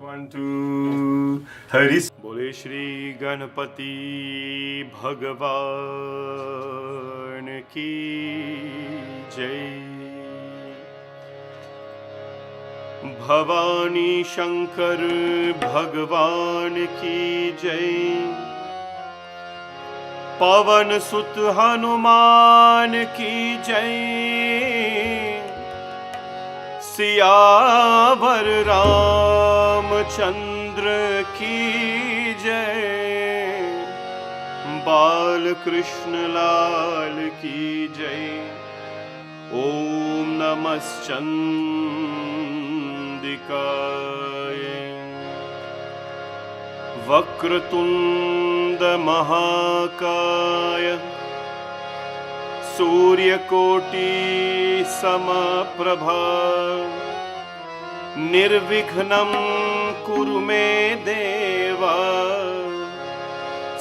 1 2 हरि बोले श्री गणपति भगवान की जय। भवानी शंकर भगवान की जय। पवन सुत हनुमान की जय। सियावर रामचंद्र की जय। बाल कृष्ण लाल की जय। ओम नमश्चंदिकाय। वक्रतुंड महाकाय सूर्यकोटि समप्रभा निर्विघ्नं कुरु मे देवा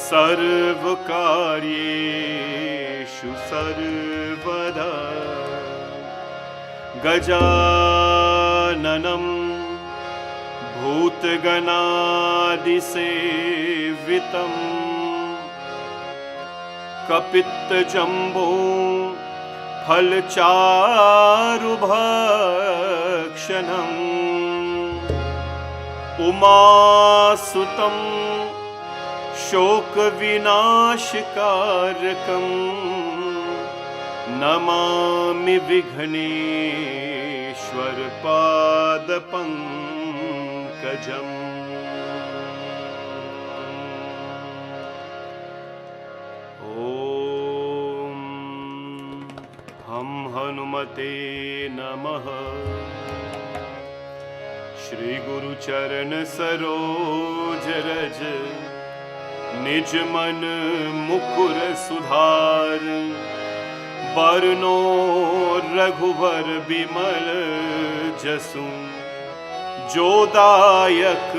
सर्वकार्येषु सर्वदा। गजाननं भूतगणादिसेवितं कपित्तजम्बो फलचारुभक्षणम् उमासुतं शोकविनाशकारकम् नमामि विघ्नेश्वर पादपङ्कजम्। हम हनुमते नमः। श्री गुरु चरण सरोज रज निज मन मुकुर सुधार। बरनो रघुवर बिमल जसु जो दायक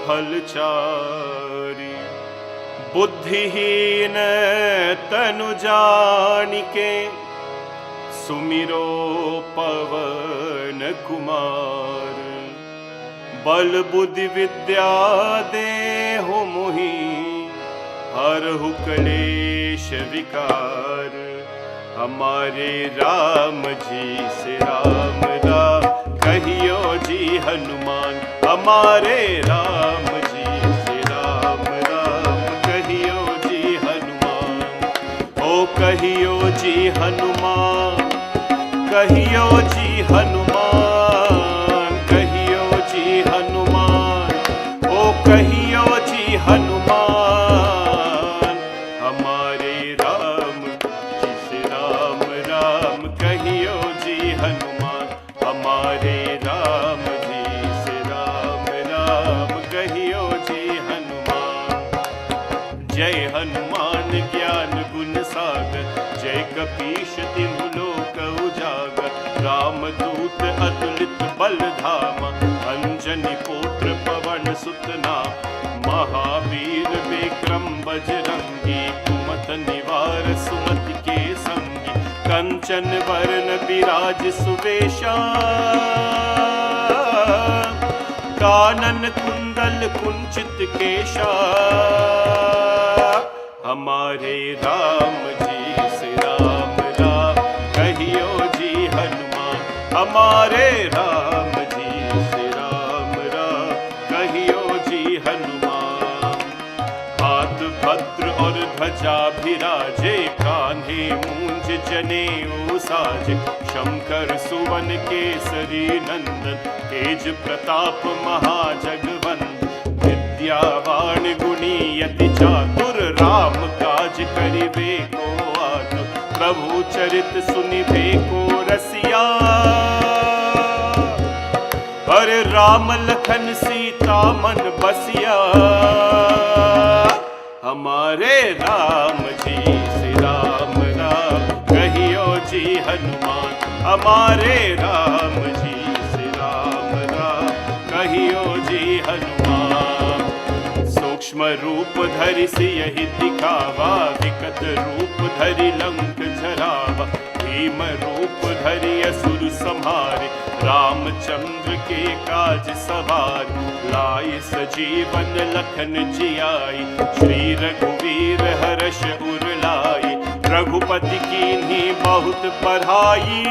फलचारी। बुद्धिहीन तनु जानिके सुमिरो पवन कुमार। बल बुद्धि विद्या देहु मोहि हरहु क्लेश विकार। हमारे राम जी से राम राम कहियो जी हनुमान। हमारे राम जी से राम राम कहियो जी हनुमान। ओ कहियो जी हनुमान कहियो जी हनुमान। कहियो जी हनुमान ओ कहियो जी हनुमान। हमारे राम जी से राम राम कहियो जी हनुमान। हमारे राम जी से राम राम कहियो जी हनुमान। जय हनुमान ज्ञान गुण सागर। जय कपीश तिहु लोक उजागर। रामदूत अतुलित बल धामा। अंजनी पुत्र पवन सुत नाम। महावीर विक्रम बजरंगी। कुमत निवार सुमति के संगी। कंचन वरण विराज सुवेशा। कानन कुंडल कुंचित केशा। हमारे राम जी से राम राम कहियो जी हनुमान। हमारे राम जी से राम राम कहियो जी हनुमान। हाथ भद्र और ध्वजा भिराजे। कान्हे मूंज जनेऊ साजे। शंकर सुवन केसरी नंदन। तेज प्रताप महाजगवंदन। विद्यावान गुणी अति चातुर। राम काज करिबे को आतुर। प्रभु चरित सुनिबे को रसिया। हरे राम लखन सीता मन बसिया। हमारे राम जी से राम राम कहियो जी हनुमान। हमारे राम जी से राम राम कहियो जी हनुमान। सूक्ष्म रूप धरि सियहि दिखावा। विकट रूप धरि लंक जरावा। भीम रूप धरि असुर संहारे। रामचंद्र के काज सवार, लाए सजीवन लखन जियाई, श्री रघुवीर हर्ष उर लाए, रघुपति कीन्ही बहुत बड़ाई,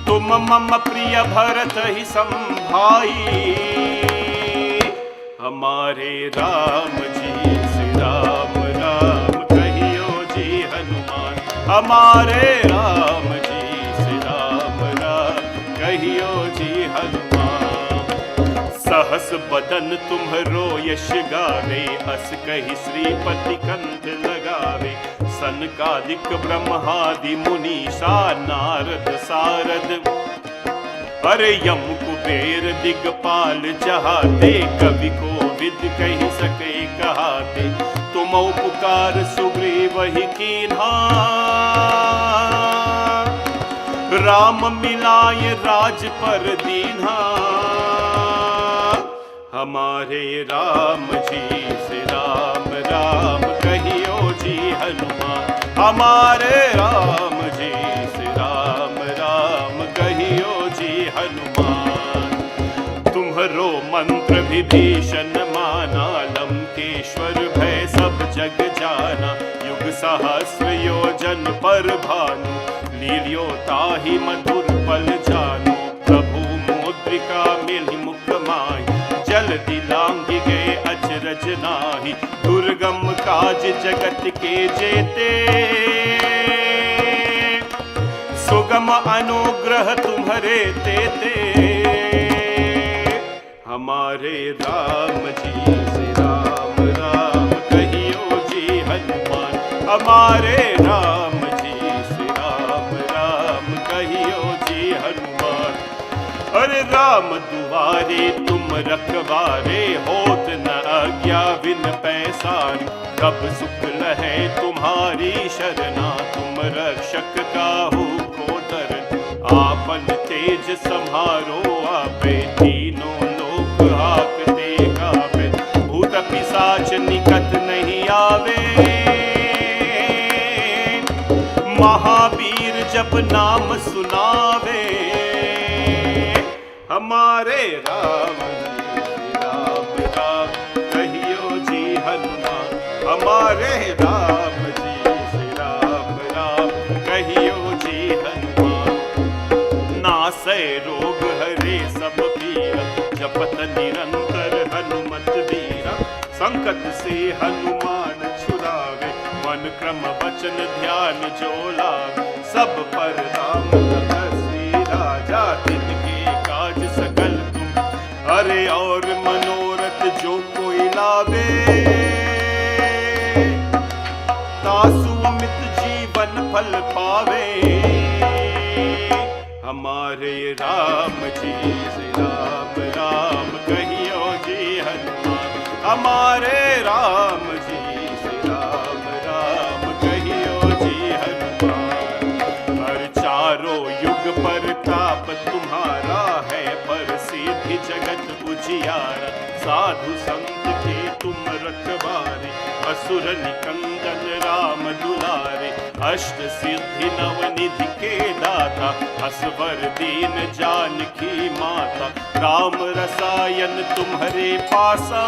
तुम मम प्रिय भरत ही संभाई, हमारे राम जी श्री राम राम कहियो जी हनुमान, हमारे राम जी श्री राम राम कहियो जी हनुमान। सहस बदन तुम्हरो यश गावे, अस कहि श्रीपति कंठ लगावे, सनकादिक ब्रह्मादि मुनीषा नारद सारद, अरे यम कुबेर दिगपाल जहाते, कवि कोविद कहि सके कहाते, तुम उपकार सुग्रीव ही कीन्हा, राम मिलाए राज पर दीन्हा, हमारे राम जी श्री राम राम कहियो जी हनुमान, हमारे राम जी श्री राम राम कहियो जी हनुमान। तुम्हरो मंत्र विभीषण माना, लंकेश्वर भय सब जग जाना, युग सहस्र योजन पर भानु, लील्यो ताहि मधुर पल जानु, प्रभु मुद्रिका मिलि मुख माहि, जल्दी लांघि गए अचरज नाहि, दुर्गम काज जगत के जेते, सुगम अनुग्रह तुम्हरे तेते, हमारे राम जी श्री राम राम कहियो जी हनुमान, हमारे राम जी श्री राम राम कहियो जी हनुमान। अरे राम दुआरे तुम रखवारे, होत न आज्ञा बिन पैसारी, कब सुख लहै तुम्हारी शरणा, तुम रक्षक काहू को डरन, आपन तेज सम्हारो आपे, तीनों लोक हाकते कापे, भूत पिशाच निकट नहीं आवे, महावीर जब नाम सुनावे, हमारे राम जी राम राम कहियो जी हनुमान, हमारे राम जी श्री राम राम कहियो जी हनुमान। नासै रोग हरे सब पीरा, जपत निरंतर हनुमत बीरा, संकट से हनुमान छुड़ावे, मन क्रम वचन ध्यान जो लावे, सब पर राम तपस्वी राजा, तिनके काज सकल तुम, अरे और मनोरथ जो कोई लावे, तासु अमित जीवन फल पावे, हमारे राम जी श्री राम राम कहियो जी हनुमान, हमारे राम जी श्री राम राम कहियो जी हनुमान। हर चारों युग पर ताप तुम्हारा है, पर सिद्धि जगत उजियारा, साधु संत के तुम रखवारे, असुर निकंदन राम दुलारे, अष्ट सिद्धि नव निधि के दाता, असवर दीन जानकी माता, राम रसायन तुम्हारे पासा,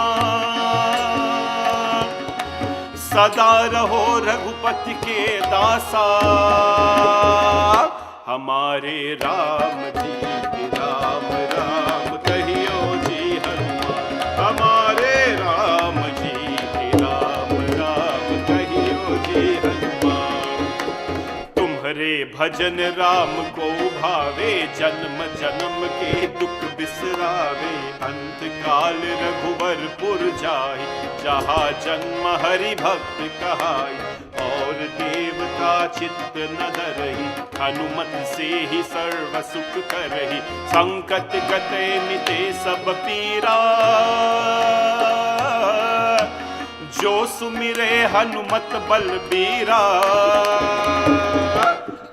सदा रहो रघुपति के दासा, हमारे राम जी राम राम कहियो जी हनुमान, हमारे राम जी राम राम कहियो जी हनुमान। तुम्हारे भजन राम को भावे, जन्म जन्म के दुख बिसरावे, अंत काल रघुवरपुर जाए, जहाँ जन्म हरि भक्त कहाई, और देवता चित्त न धरहि, हनुमत से ही सर्व सुख करहि, संकट कटे मिटे सब पीरा, जो सुमिरे हनुमत बलबीरा,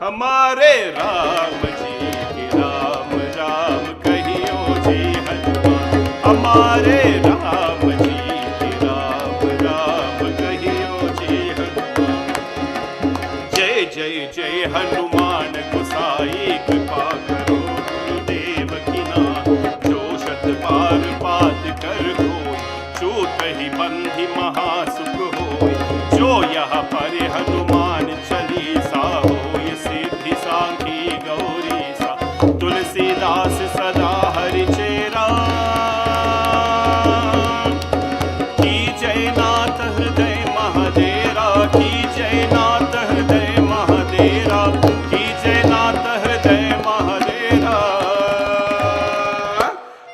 हमारे राम जी राम राम कहियो जी हनुमान, हमारे राम जी राम राम कहियो जी हनुमान। जय जय जय हनुमान गोसाई कृपा करो, परि हनुमान चालीसा होय सिद्धि साखी गौरी सा। तुलसीदास सदा हरि चेरा की जयनाथ हृदय महादेरा की जयनाथ हृदय महादेरा की जयनाथ हृदय महादेरा।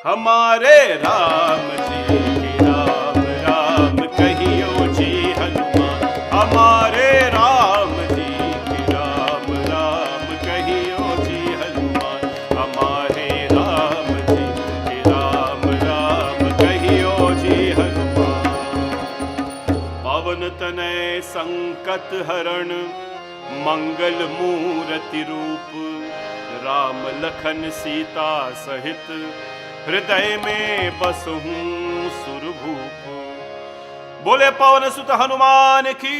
हमारे राम जी की राम राम कहियो जी हनुमान। हमारे राम जी की राम राम कहियो जी हनुमान। हमारे राम जी की राम राम कहियो जी हनुमान। पवन तनय संकट हरण मंगल मूर्ति रूप। राम लखन सीता सहित हृदय में बसहूं सुरभूप। बोले पवन सुत हनुमान की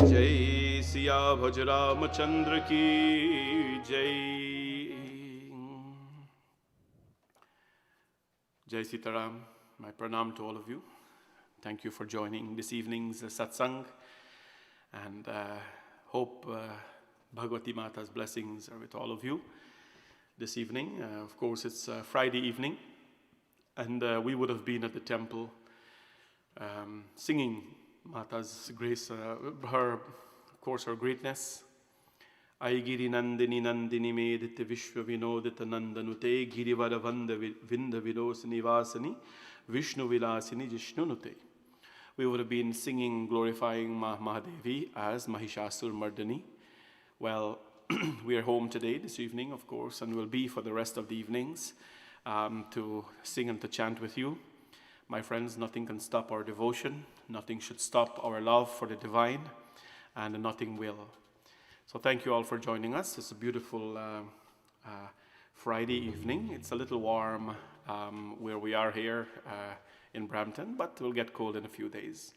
जय। सिया भज रामचंद्र की जय। Jai Sitaram. My pranam to all of you. Thank you for joining this evening's satsang, and hope Bhagavati Mata's blessings are with all of you this evening. Of course, it's Friday evening, and we would have been at the temple singing Mata's grace, her greatness. Aigiri Nandini Nandini Medita Vishwa Vinodita Nandanute Girivara Vanda Vinda Vidosini Vasani Vishnu Vilasini Jishnunute. We would have been singing, glorifying Mahadevi as Mahishasur Mardani. Well, we are home today, this evening, of course, and will be for the rest of the evenings to sing and to chant with you. My friends, nothing can stop our devotion. Nothing should stop our love for the divine, and nothing will. So thank you all for joining us. It's a beautiful Friday evening. It's a little warm where we are here in Brampton, but we'll get cold in a few days.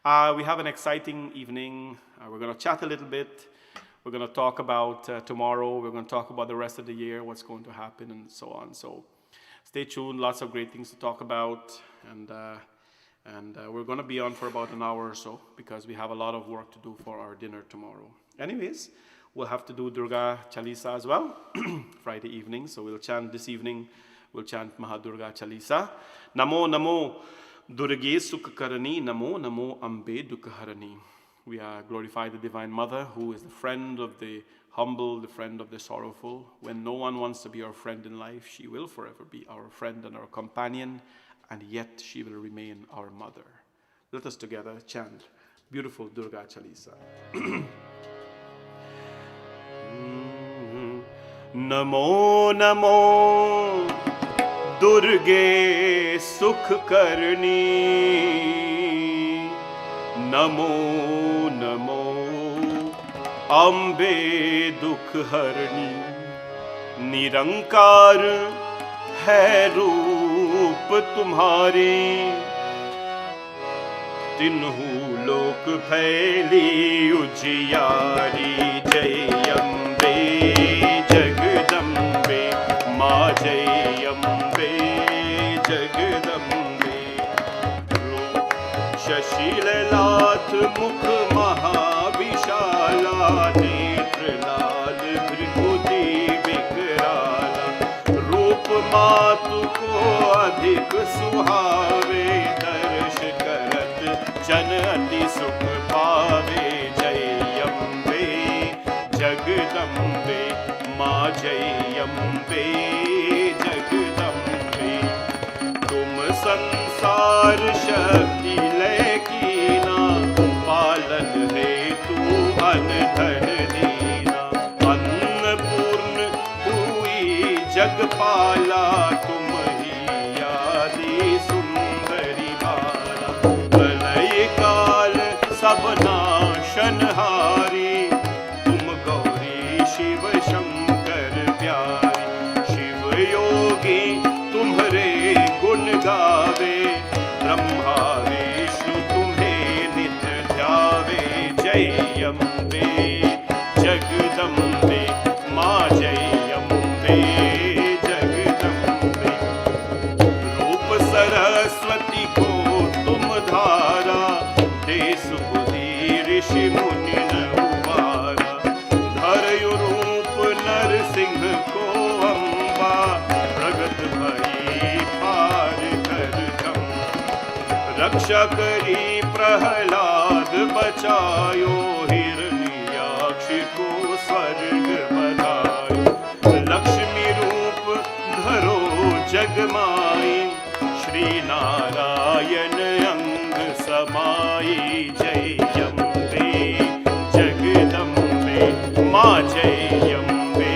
We have an exciting evening. We're going to chat a little bit. We're going to talk about tomorrow. We're going to talk about the rest of the year, what's going to happen, and so on. So stay tuned. Lots of great things to talk about. And we're going to be on for about an hour or so because we have a lot of work to do for our dinner tomorrow. Anyways, we'll have to do Durga Chalisa as well, Friday evening. So we'll chant this evening. We'll chant Mahadurga Chalisa. Namo Namo Durge Sukkarani, Namo Namo Ambe Dukharani. We glorify the Divine Mother, who is the friend of the humble, the friend of the sorrowful. When no one wants to be our friend in life, she will forever be our friend and our companion, and yet she will remain our mother. Let us together chant beautiful Durga Chalisa. Namo Namo Durge Sukkarani, Namo Namo Ambe Dukharani. निरंकार है रूप तुम्हारे, तिन्हु लोक फैली उजियारी. जय अम्बे जगदम्बे माँ, जय अम्बे जगदम्बे. शशिललाट मुख महाविशाला, नेत्र लाल भृगुति विकराला. रूप मातु को अधिक सुहावे, दर्श करत जन अति सुख पावे. जय अम्बे जगदम्बे माँ, जय अम्बे जगदम्बे. तुम संसार शक्ति लय कीना, पालन हेतु अनधन दीना. अन्नपूर्ण हुई जगपाला, तुम ही आदि सुंदरी बाला. प्रलय काल सब नाशनहारी, तुम गौरी शिव शंकर प्यारी. शिव योगी तुम्हारे गुण गावे, ब्रह्मा विष्णु तुम्हें नित्य ध्यावे. जय अम्बे जगदम्बे माँ, जय अम्बे जगदम्बे. रूप सरस्वती को तुम धारा, देश बुद्धि ऋषि मुनि न उबारा, धरयु रूप नरसिंह को अम्बा, प्रगट भई पार कर कम। रक्षा करी प्रहलाद बचायो, हिरण्याक्ष को स्वर्ग बधायो। लक्ष्मी रूप धरो जगमाई, श्री नारायण अंग समाई। जय अम्बे जगदम्बे माँ, जय अम्बे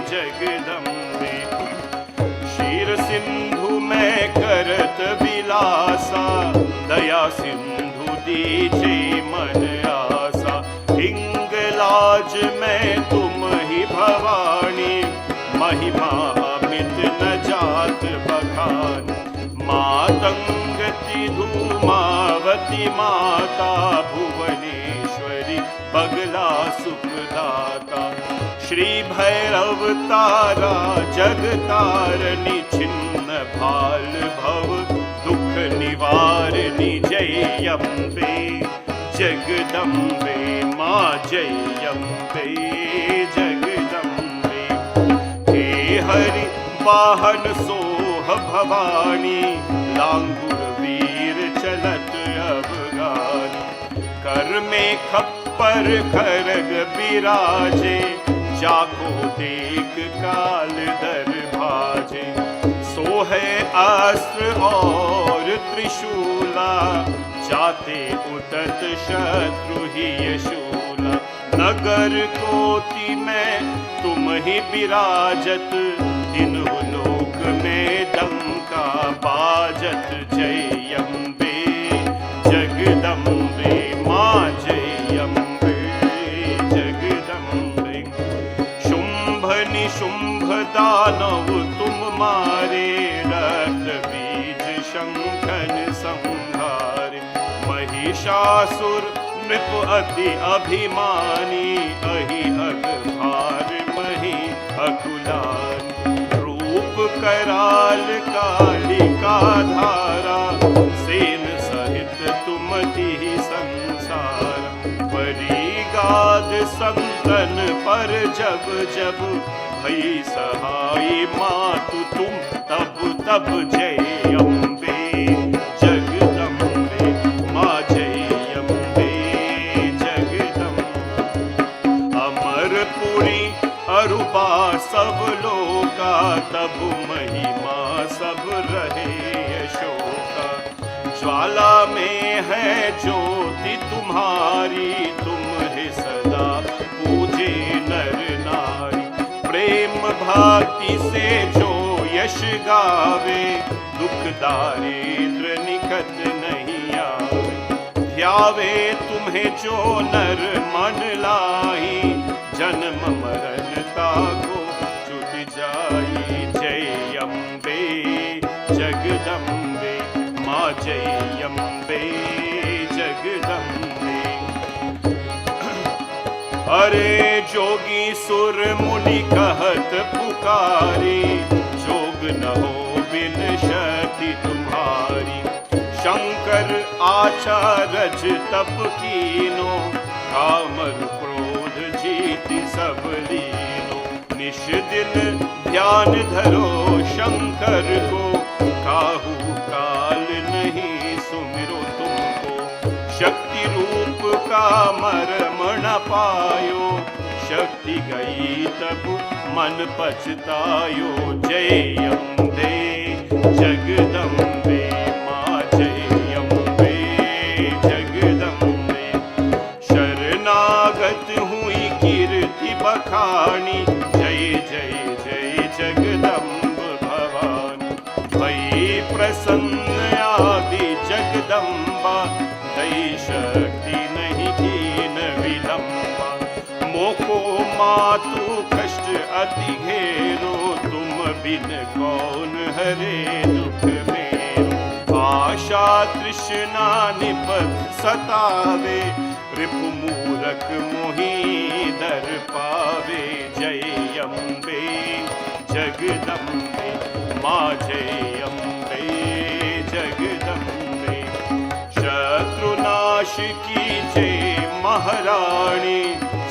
जगदम्बे। क्षीर सिंधु में करत विलासा, दया सिंधु दीजे मन आसा। हिंगलाज में तुम ही भवानी, महिमा अमित न जात बखान। मातंगति धूमावती माता, भुवनेश्वरी बगला सुखदाता। श्री भैरव तारा जगतारणी, छिन्न भाल भव दुख निवारणी। जय अम्बे जगदम्बे माँ, जय अम्बे जगदम्बे। हे हरि वाहन सोह भवानी, लांगुर वीर चलत अवगानी। कर में खप्पर खरग बिराजे, जाको देख काल दर भाजे। सोहे अस्त्र और त्रिशूला, जाते उतत शत्रु ही शूला। नगर कोटि में तुम ही विराजत, तीनों लोक में डंका बाजत। जय अम्बे जगदम्बे माँ, जय अम्बे जगदम्बे। शुंभ निशुंभ दानव तुम मारे, रक्त बीज शंखन संहारे। महिषासुर नृप अति अभिमानी, अहि अगभार मही अकुलानी। रूप कराल कालिका धारा, सेन सहित तुम ही संसार। परिगाद संतन पर जब जब, भई सहाय मातु तुम तब तब। जय अम्बे जगदम्बे माँ, जय अम्बे जगदम्बे। अमरपुरी अरुबा सब लोका, तब महिमा सब रहे अशोका। ज्वाला में है ज्योति तुम्हारी, तुम्हें सदा पूजे नर नारी। प्रेम भक्ति से जो यश गावे, दुख दारिद्र निकट नहीं आवे। ध्यावे तुम्हें जो नर मन लाई, जन्म मरण ताको छूट जाई। जय अम्बे जगदम्बे माँ, जय अम्बे जगदम्बे। अरे जोगी सुर मुनि कहत पुकारी, जोग न हो बिन शक्ति तुम्हारी। शंकर आचारज तप कीनो, कामर क्रोध जीति सब लीनो। निश दिन ध्यान धरो शंकर को, काहू काल नहीं सुमिरो तुमको। शक्ति रूप का मर्म न पायो, शक्ति गई तब मन पछतायो। जय अम्बे जगदम्बे माँ, जय अम्बे जगदम्बे। शरणागत हुई कीर्ति बखानी, जय जय जय जगदम्ब भवानी। भई प्रसन्न आदि जगदम्बा, दई शक्ति नहीं कीन विलंबा। मोको मातु कष्ट अति घेरो, तुम बिन कौन हरे दुख मेरो। आशा तृष्णा निपत सतावे, रिपु मूरख मोहि दर पावे। जय अम्बे जगदम्बे माँ, जय अम्बे जगदम्बे। शत्रुनाश की जय महारानी,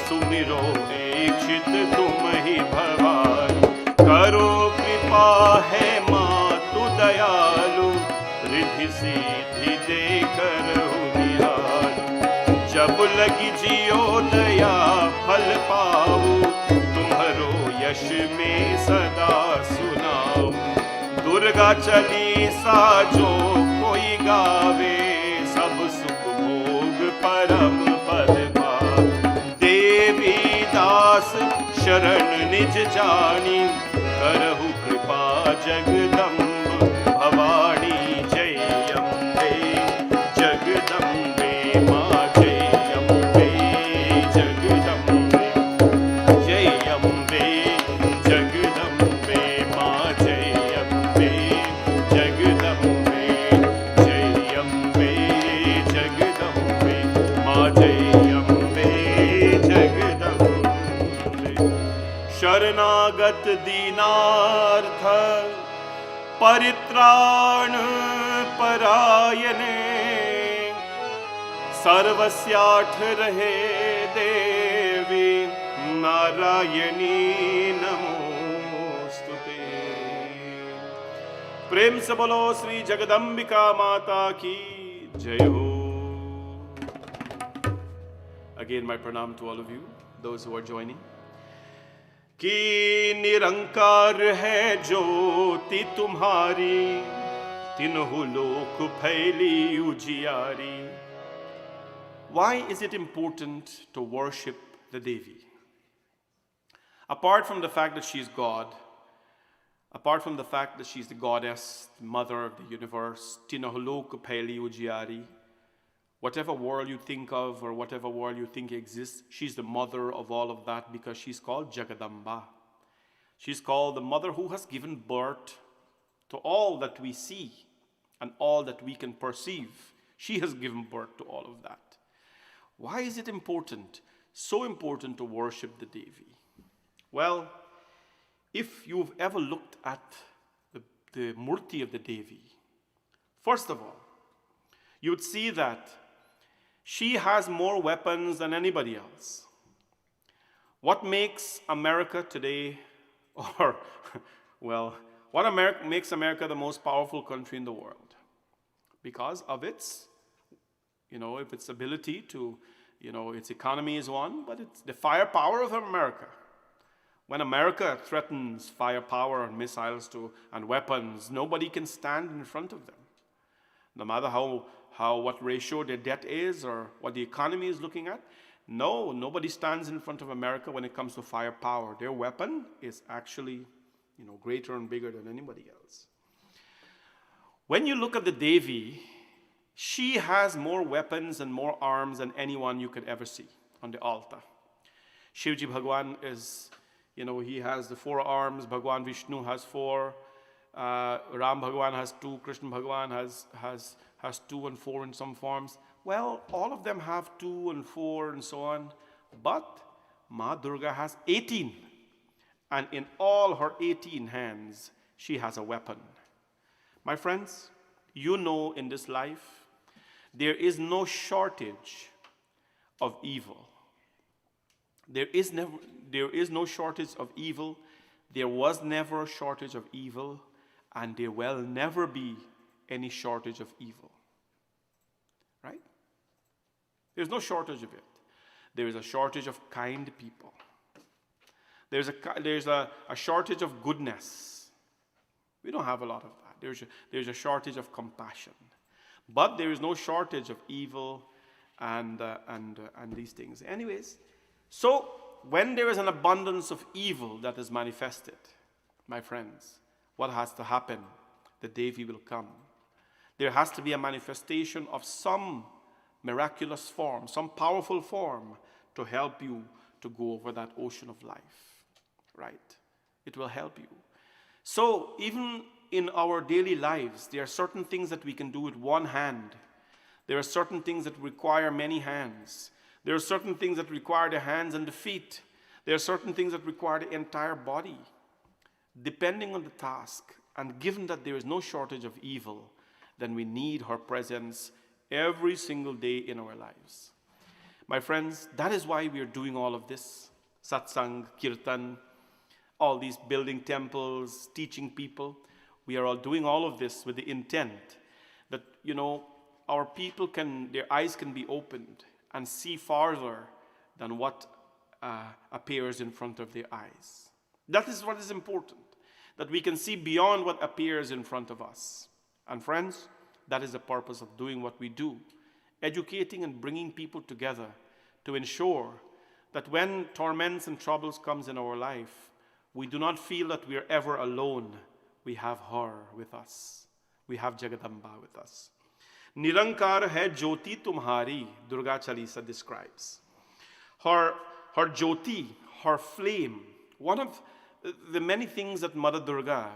सुमिरो इच्छित तुम ही भवानी। करो कृपा है मातु दयालु, रिद्धि सिद्धि दे करहु निहाल। जब लगी जियो दया फल पाऊ, तुम्हारो यश में सदा सुनाऊ। दुर्गा चालीसा जो कोई गावे, सब सुख भोग परम पद पावे। देवी दास शरण निज जानी, करहु कृपा जगदम्ब भवानी। जय अम्बे जगदम्बे माँ, जय अम्बे जगदम्बे, जय अम्बे जगदम्बे माँ, जय अम्बे जगदम्बे, जय अम्बे जगदम्बे माँ, जय अम्बे जगदम्बे। शरणागत दीनार्थ परित्राण परायणे, सर्वस्याठ रहे देवी नारायणी नमोस्तुते। प्रेम से बोलो श्री जगदम्बिका माता की जय हो। Again my pranam to all of you, those who are joining. कि निरंकार है ज्योति तुम्हारी, तीनों लोक फैली उजियारी। Why is it important to worship the Devi? Apart from the fact that she is God, apart from the fact that she is the goddess, the mother of the universe, तीनों लोक फैली उजियारी, whatever world you think of or whatever world you think exists, she's the mother of all of that because she's called Jagadamba. She's called the mother who has given birth to all that we see and all that we can perceive. She has given birth to all of that. Why is it important, so important to worship the Devi? Well, if you've ever looked at the Murti of the Devi, first of all, you would see that she has more weapons than anybody else. What makes America today, or, well, what makes America the most powerful country in the world? Because of its, of its ability to, its economy is one, but it's the firepower of America. When America threatens firepower and missiles and weapons, nobody can stand in front of them. No matter what ratio their debt is or what the economy is looking at, no, nobody stands in front of America when it comes to firepower. Their weapon is actually, greater and bigger than anybody else. When you look at the Devi, she has more weapons and more arms than anyone you could ever see on the altar. Shivji Bhagwan is, he has the 4 arms. Bhagwan Vishnu has 4. Ram Bhagwan has 2. Krishna Bhagwan has 2 and 4 in some forms. Well, all of them have 2 and 4 and so on. But Ma Durga has 18. And in all her 18 hands, she has a weapon. My friends, in this life, there is no shortage of evil. There is no shortage of evil. There was never a shortage of evil. And there will never be any shortage of evil. Right? There's no shortage of it. There is a shortage of kind people. There's a shortage of goodness. We don't have a lot of that. There's a shortage of compassion. But there is no shortage of evil and these things. Anyways, so when there is an abundance of evil that is manifested, my friends, what has to happen? The Devi will come. There has to be a manifestation of some miraculous form, some powerful form to help you to go over that ocean of life, right? It will help you. So even in our daily lives, there are certain things that we can do with one hand. There are certain things that require many hands. There are certain things that require the hands and the feet. There are certain things that require the entire body. Depending on the task, and given that there is no shortage of evil, then we need her presence every single day in our lives. My friends, that is why we are doing all of this. Satsang, kirtan, all these building temples, teaching people. We are all doing all of this with the intent that, our people their eyes can be opened and see farther than what appears in front of their eyes. That is what is important, that we can see beyond what appears in front of us. And friends, that is the purpose of doing what we do, educating and bringing people together to ensure that when torments and troubles comes in our life, we do not feel that we are ever alone. We have her with us. We have Jagadamba with us. Nirankar hai jyoti tumhari, Durga Chalisa describes. Her jyoti, her flame, one of the many things that Mother Durga,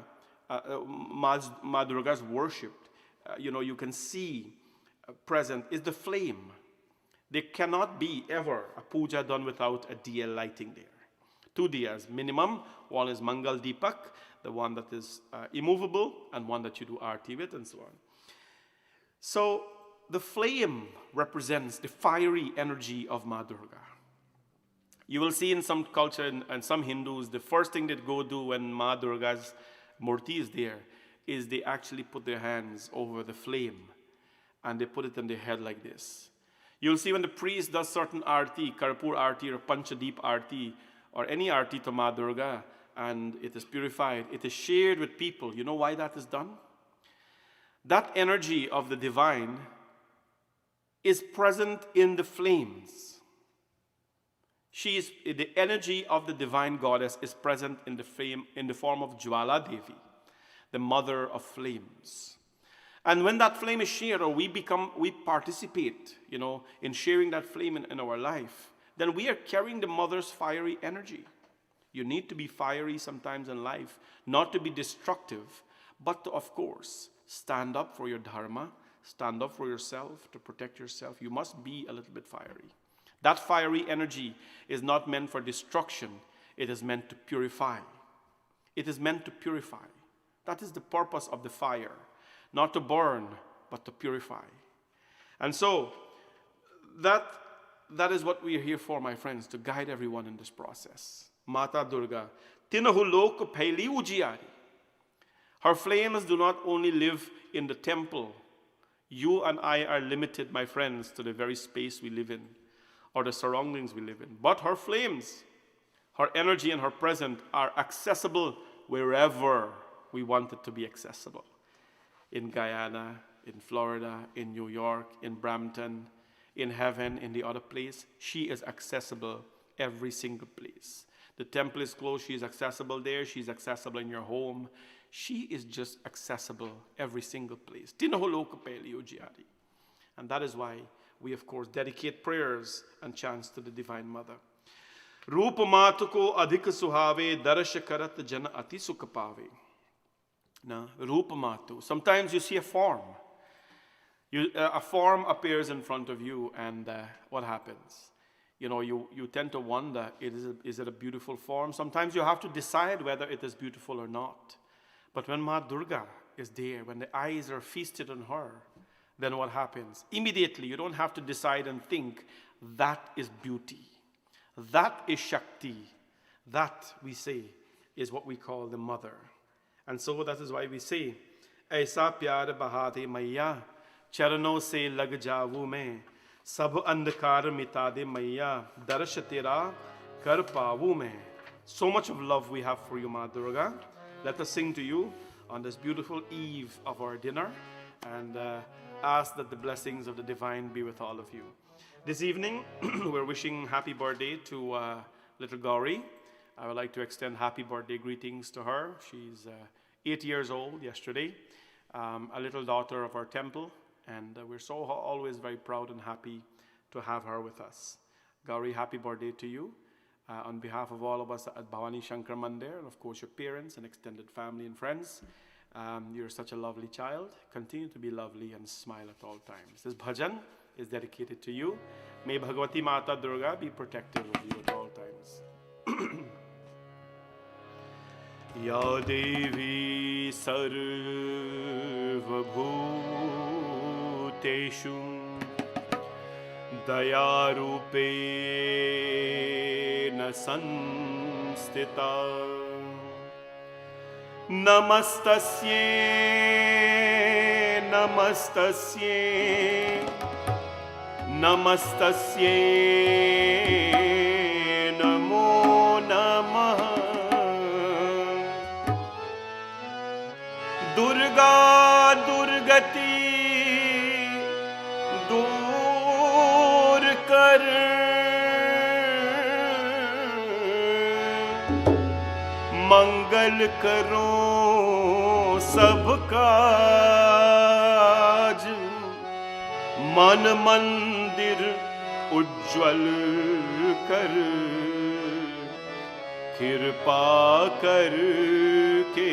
Ma Durga's worshipped, you can see present is the flame. There cannot be ever a puja done without a diya lighting there. 2 diyas minimum. One is Mangal Deepak, the one that is immovable, and one that you do arti with, and so on. So the flame represents the fiery energy of Ma Durga. You will see in some culture and some Hindus, the first thing they go do when Ma Durga's murti is there is they actually put their hands over the flame and they put it on their head like this. You'll see when the priest does certain arti, Karpur arti or Panchadeep arti or any arti to Ma Durga, and it is purified, it is shared with people. You know why that is done? That energy of the divine is present in the flames. The energy of the divine goddess is present in the flame in the form of Jwala Devi, the mother of flames. And when that flame is shared, or we participate, in sharing that flame in our life, then we are carrying the mother's fiery energy. You need to be fiery sometimes in life, not to be destructive, but to, of course, stand up for your dharma, stand up for yourself, to protect yourself. You must be a little bit fiery. That fiery energy is not meant for destruction. It is meant to purify. It is meant to purify. That is the purpose of the fire. Not to burn, but to purify. And so, that is what we are here for, my friends, to guide everyone in this process. Mata Durga, Tinahu lok phaili ujiyari. Her flames do not only live in the temple. You and I are limited, my friends, to the very space we live in, or the surroundings we live in. But her flames, her energy and her presence are accessible wherever we want it to be accessible. In Guyana, in Florida, in New York, in Brampton, in heaven, in the other place, she is accessible every single place. The temple is closed, she is accessible there, she's accessible in your home. She is just accessible every single place. And that is why we, of course, dedicate prayers and chants to the Divine Mother. Rupa matu ko adhik suhave, darsha karat jana ati sukh pave. Na, Rupa matu. Sometimes you see a form. A form appears in front of you, and what happens? You tend to wonder, is it a beautiful form? Sometimes you have to decide whether it is beautiful or not. But when Ma Durga is there, when the eyes are feasted on her, then what happens? Immediately, you don't have to decide and think, that is beauty. That is Shakti. That, we say, is what we call the mother. And so that is why we say, Aisa pyar bahate maiya, charano se lag javu mein, sab andhkar mita de maiya, darsh tera kar pavu mein. So much of love we have for you, Ma Durga. Let us sing to you on this beautiful eve of our dinner, and ask that the blessings of the divine be with all of you. This evening, we're wishing happy birthday to little Gauri. I would like to extend happy birthday greetings to her. She's 8 years old yesterday, a little daughter of our temple, and we're so always very proud and happy to have her with us. Gauri, happy birthday to you. On behalf of all of us at Bhavani Shankar Mandir, and of course your parents and extended family and friends, you're such a lovely child. Continue to be lovely and smile at all times. This bhajan is dedicated to you. May Bhagavati Mata Durga be protective of you at all times. Ya Devi Sarva Bhuteshu दयारूपेण संस्थिता नमस्तस्यै नमस्तस्यै नमस्तस्यै नमो नमः। दुर्गा दुर्गति दूर कर मंगल करो सब काज मन मंदिर उज्ज्वल कर कृपा कर के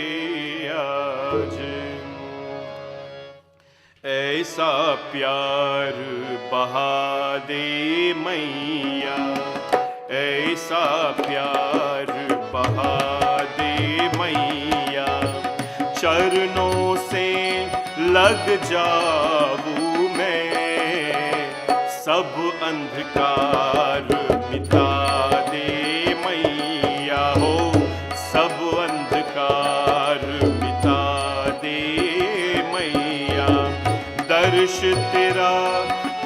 आज। ऐसा प्यार बहा दे मैया ऐसा प्यार बहा दे मैया चरणों से लग जाऊं मैं सब अंधकार मिटा दे मैया हो सब अंधकार मिटा दे मैया दर्श तेरा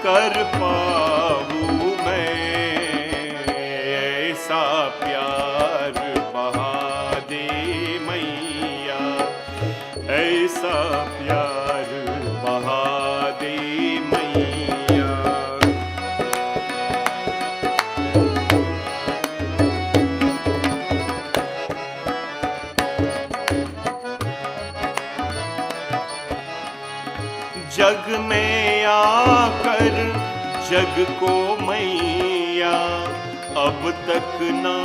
कर पाऊं मैं ऐसा प्यार बहा दे मैया ऐसा प्यार बहा दे मैया। जग में आकर जग को मैया अब तक ना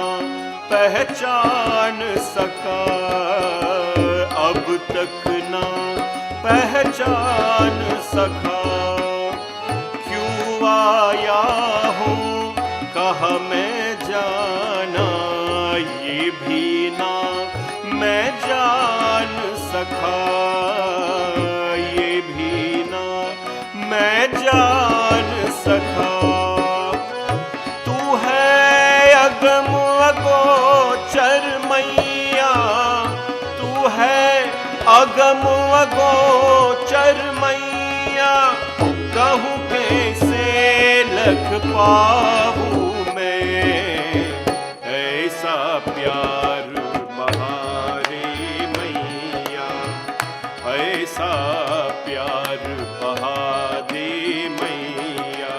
पहचान सका अब तक ना पहचान सका क्यों आया हूँ कहाँ मैं जाना ये भी ना मैं जान सका ये भी ना मैं जान सका। तू है अगम अगोचर मैया तू है अगम अगोचर मैया कहूँ कैसे लख पाऊँ मैं ऐसा प्यार बहा रे मैया ऐसा प्यार बहा दे मैया।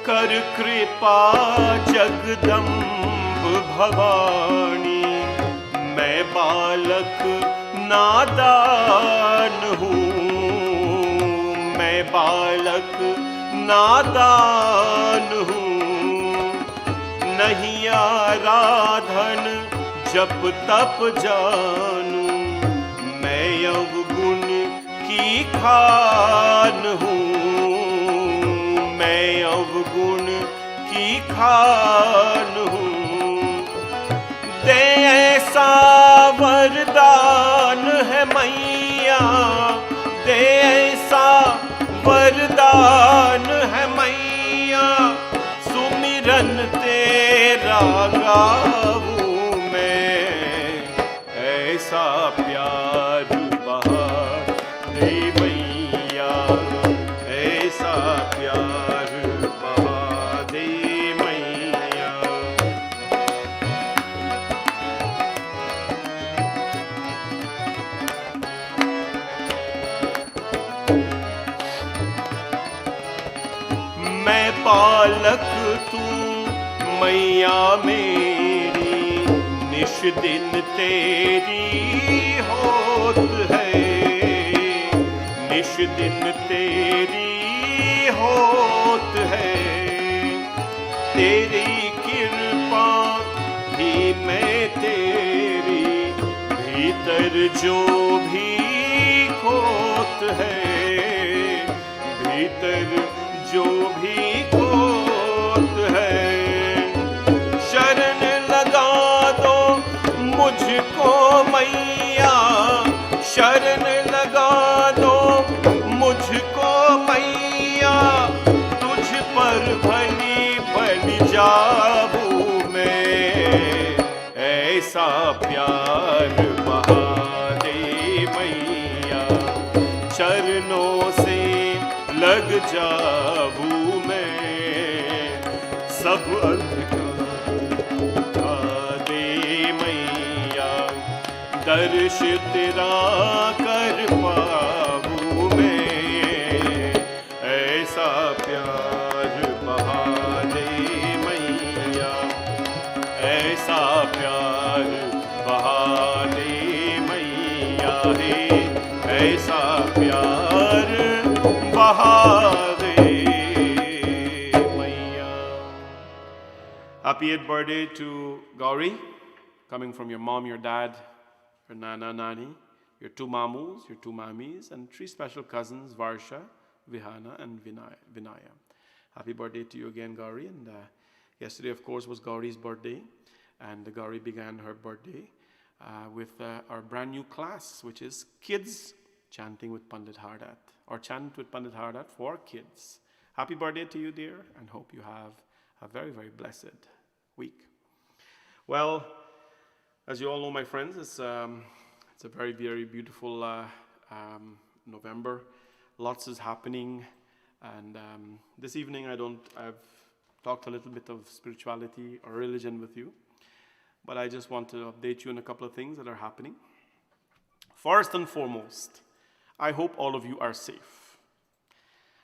कर कृपा जगदम्ब भवानी मैं बालक नादान हूँ मैं बालक नादान हूँ नहीं आराधन जप तप जानूं मैं अवगुण की खान हूँ मैं अवगुण की खान हूँ। दे ऐसा वरदान है मैया दे ऐसा वरदान है मैया सुमिरन तेरा गाऊं मैं ऐसा प्यार बहा दे मैया ऐसा प्यार बहा दे मैया। मैं पालक तू मैया मेरी निश दिन तेरी होत है निश दिन तेरी होत है तेरी कृपा भी मैं तेरी भीतर जो भी खोत है भीतर जो भी खोत है, शरण लगा दो मुझको मैया, शरण लगा दो मुझको मैया, तुझ पर भली भली जाऊं मैं, ऐसा प्यार बहा दे मैया, चरणों से लग जाऊं मैं, सब अंधकार उठा दे मैया, दर्श तेरा कर पाऊं मैं, ऐसा प्यार बहा दे मैया, ऐसा प्यार बहा दे मैया, ऐसा प्यार बहा दे मैया. Happy 8th birthday to Gauri, coming from your mom, your dad, your nana, nani, your 2 mamus, your 2 mammies, and 3 special cousins, Varsha, Vihana, and Vinaya. Happy birthday to you again, Gauri. And yesterday, of course, was Gauri's birthday, and Gauri began her birthday with our brand new class, which is Kids Chanting with Pandit Hardat, or Chant with Pandit Hardat for kids. Happy birthday to you, dear, and hope you have a very, very blessed week. Well, as you all know, my friends, it's a very, very beautiful November. Lots is happening, and this evening I've talked a little bit of spirituality or religion with you, but I just want to update you on a couple of things that are happening. First and foremost, I hope all of you are safe.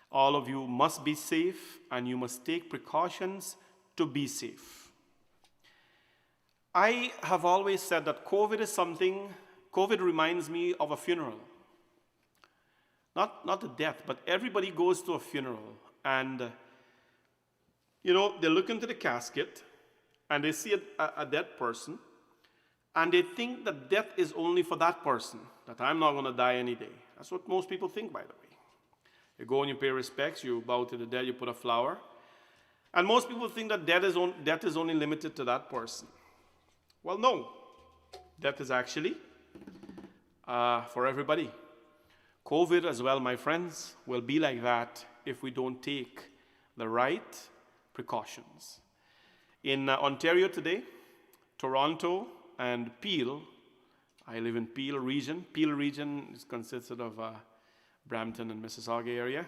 All of you must be safe, and you must take precautions to be safe. I have always said that COVID reminds me of a funeral. Not a death, but everybody goes to a funeral, and they look into the casket and they see a dead person, and they think that death is only for that person, that I'm not going to die any day. That's what most people think, by the way. You go and you pay respects, you bow to the dead, you put a flower, and most people think that death is only limited to that person. Well, no. Death is actually for everybody. COVID as well, my friends, will be like that if we don't take the right precautions. In Ontario today, Toronto and Peel, I live in Peel region. Peel region is consisted of Brampton and Mississauga area.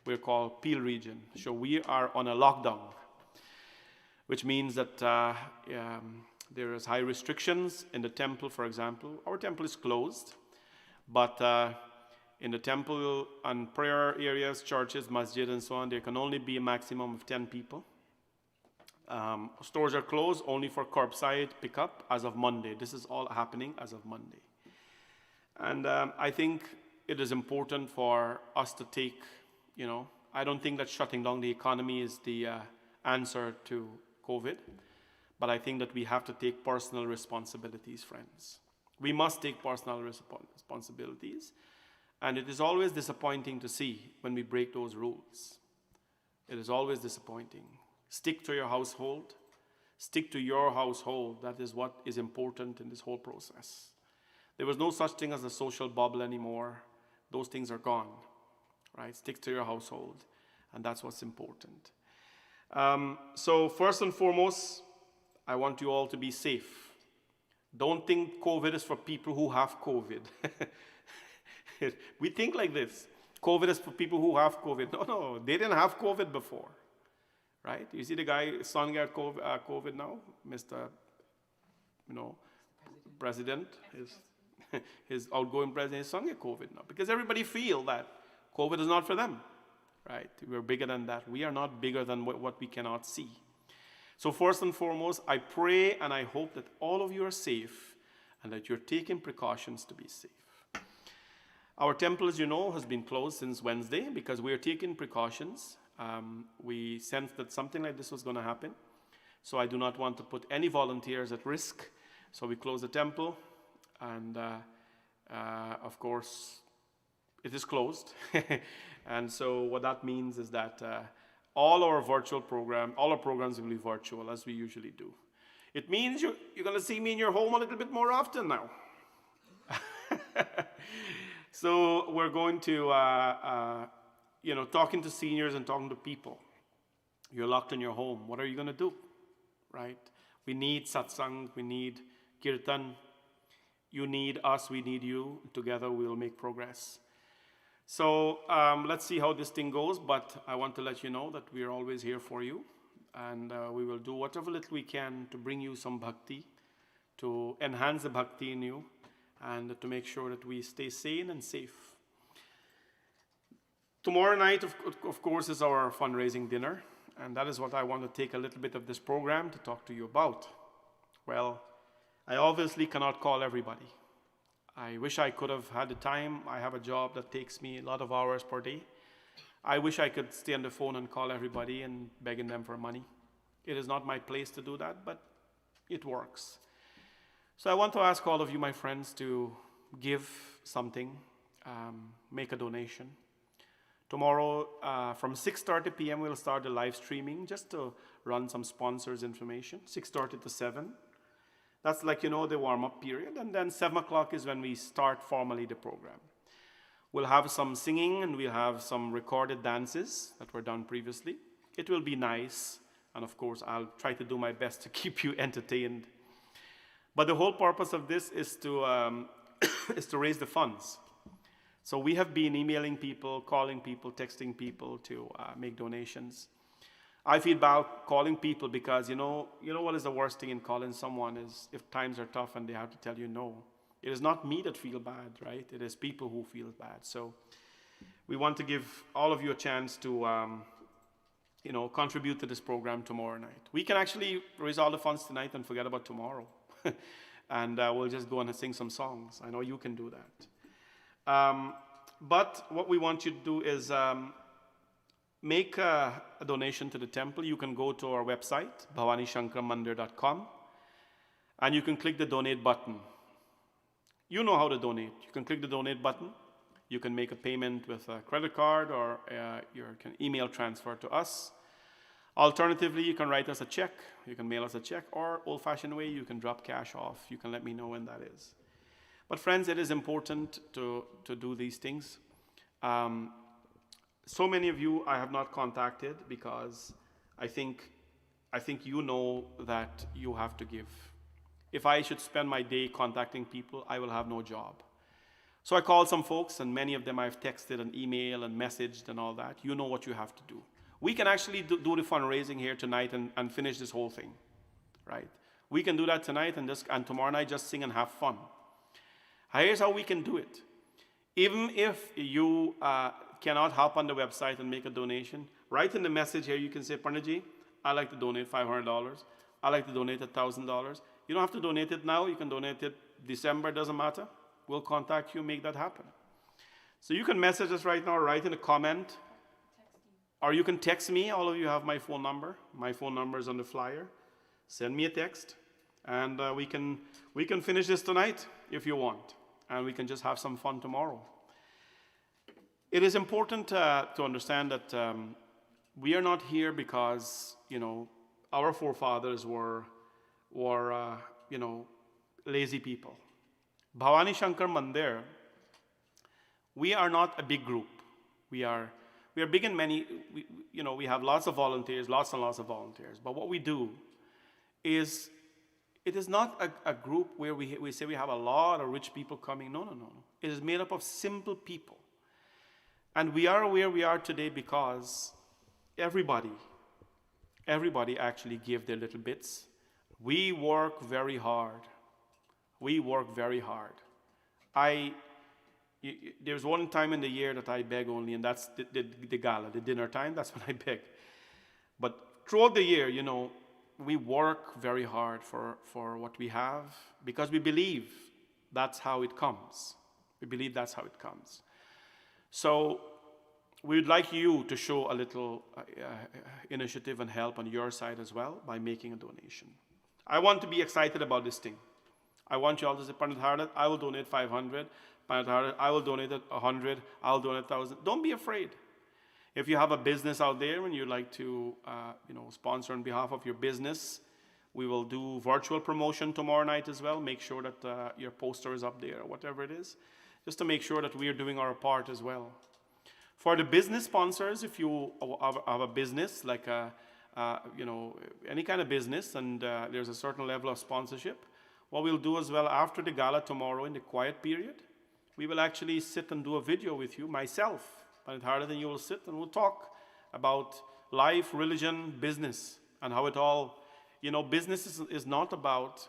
We're called Peel region. So we are on a lockdown, which means that there is high restrictions in the temple, for example. Our temple is closed, but in the temple and prayer areas, churches, masjid, and so on, there can only be a maximum of 10 people. Stores are closed only for curbside pickup as of Monday. This is all happening as of Monday. And I think it is important for us to take, I don't think that shutting down the economy is the answer to COVID, but I think that we have to take personal responsibilities, friends. We must take personal responsibilities, and it is always disappointing to see when we break those rules. It is always disappointing. Stick to your household. Stick to your household. That is what is important in this whole process. There was no such thing as a social bubble anymore. Those things are gone, right? Stick to your household, and that's what's important. So first and foremost, I want you all to be safe. Don't think COVID is for people who have COVID. We think like this. COVID is for people who have COVID. No, they didn't have COVID before, right? You see the guy, son got COVID now, Mr. President, his outgoing president, his son got COVID now, because everybody feel that COVID is not for them, right? We're bigger than that. We are not bigger than what we cannot see. So first and foremost, I pray and I hope that all of you are safe and that you're taking precautions to be safe. Our temple, as you know, has been closed since Wednesday because we are taking precautions. We sensed that something like this was going to happen. So I do not want to put any volunteers at risk. So we closed the temple, and of course, it is closed. And so what that means is that all our programs will be virtual as we usually do. It means you're going to see me in your home a little bit more often now. So we're going to, talking to seniors and talking to people. You're locked in your home. What are you going to do, right? We need satsang. We need kirtan. You need us. We need you. Together we will make progress. So let's see how this thing goes. But I want to let you know that we are always here for you. And we will do whatever little we can to bring you some bhakti, to enhance the bhakti in you, and to make sure that we stay sane and safe. Tomorrow night, of course, is our fundraising dinner. And that is what I want to take a little bit of this program to talk to you about. Well, I obviously cannot call everybody. I wish I could have had the time. I have a job that takes me a lot of hours per day. I wish I could stay on the phone and call everybody and begging them for money. It is not my place to do that, but it works. So I want to ask all of you, my friends, to give something, make a donation. Tomorrow from 6:30 p.m. we'll start the live streaming just to run some sponsors information, 6:30 to 7. That's like, the warm-up period. And then 7 o'clock is when we start formally the program. We'll have some singing and we'll have some recorded dances that were done previously. It will be nice. And of course, I'll try to do my best to keep you entertained. But the whole purpose of this is to, is to raise the funds. So we have been emailing people, calling people, texting people to make donations. I feel bad calling people because, you know what is the worst thing in calling someone is if times are tough and they have to tell you no. It is not me that feel bad, right? It is people who feel bad. So we want to give all of you a chance to, contribute to this program tomorrow night. We can actually raise all the funds tonight and forget about tomorrow. And we'll just go and sing some songs. I know you can do that. But what we want you to do is make a donation to the temple. You can go to our website, bhavanishankarmandir.com, and you can click the donate button. You know how to donate. You can click the donate button. You can make a payment with a credit card or you can email transfer to us. Alternatively, you can write us a check. You can mail us a check, or old-fashioned way, you can drop cash off. You can let me know when that is. But friends, it is important to do these things. So many of you I have not contacted because I think you know that you have to give. If I should spend my day contacting people, I will have no job. So I called some folks, and many of them I've texted and emailed and messaged and all that. You know what you have to do. We can actually do the fundraising here tonight and finish this whole thing, right? We can do that tonight and tomorrow night just sing and have fun. Here's how we can do it. Even if you cannot hop on the website and make a donation, write in the message here, you can say, Parnaji, I'd like to donate $500. I'd like to donate $1,000. You don't have to donate it now. You can donate it December, doesn't matter. We'll contact you, make that happen. So you can message us right now, write in a comment, or you can text me. All of you have my phone number. My phone number is on the flyer. Send me a text, and we can finish this tonight if you want, and we can just have some fun tomorrow. It is important to understand that we are not here because our forefathers were lazy people. Bhavani Shankar Mandir, we are not a big group. We are big in many, we have lots of volunteers, lots and lots of volunteers. But what we do is, it is not a group where we say we have a lot of rich people coming. No. It is made up of simple people. And we are where we are today because everybody actually gave their little bits. We work very hard. There's one time in the year that I beg only, and that's the gala, the dinner time. That's when I beg. But throughout the year, we work very hard for what we have because we believe that's how it comes. So we would like you to show a little initiative and help on your side as well by making a donation. I want to be excited about this thing. I want you all to say, Pandit Hardat, I will donate 500. Pandit Hardat, I will donate 100. I'll donate 1,000. Don't be afraid. If you have a business out there and you'd like to sponsor on behalf of your business, we will do virtual promotion tomorrow night as well. Make sure that your poster is up there or whatever it is, just to make sure that we are doing our part as well. For the business sponsors, if you have a business, like any kind of business, and there's a certain level of sponsorship, what we'll do as well after the gala tomorrow in the quiet period, we will actually sit and do a video with you, myself, and harder than you will sit, and we'll talk about life, religion, business, and how it all, business is not about,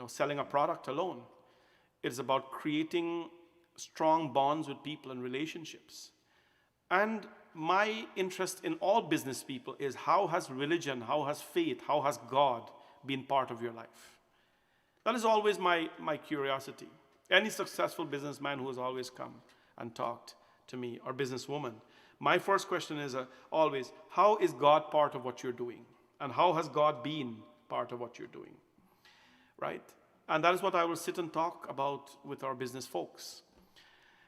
selling a product alone. It's about creating strong bonds with people and relationships. And my interest in all business people is how has religion, how has faith, how has God been part of your life? That is always my curiosity. Any successful businessman who has always come and talked to me, or businesswoman, my first question is always, how is God part of what you're doing? And how has God been part of what you're doing? Right? And that is what I will sit and talk about with our business folks.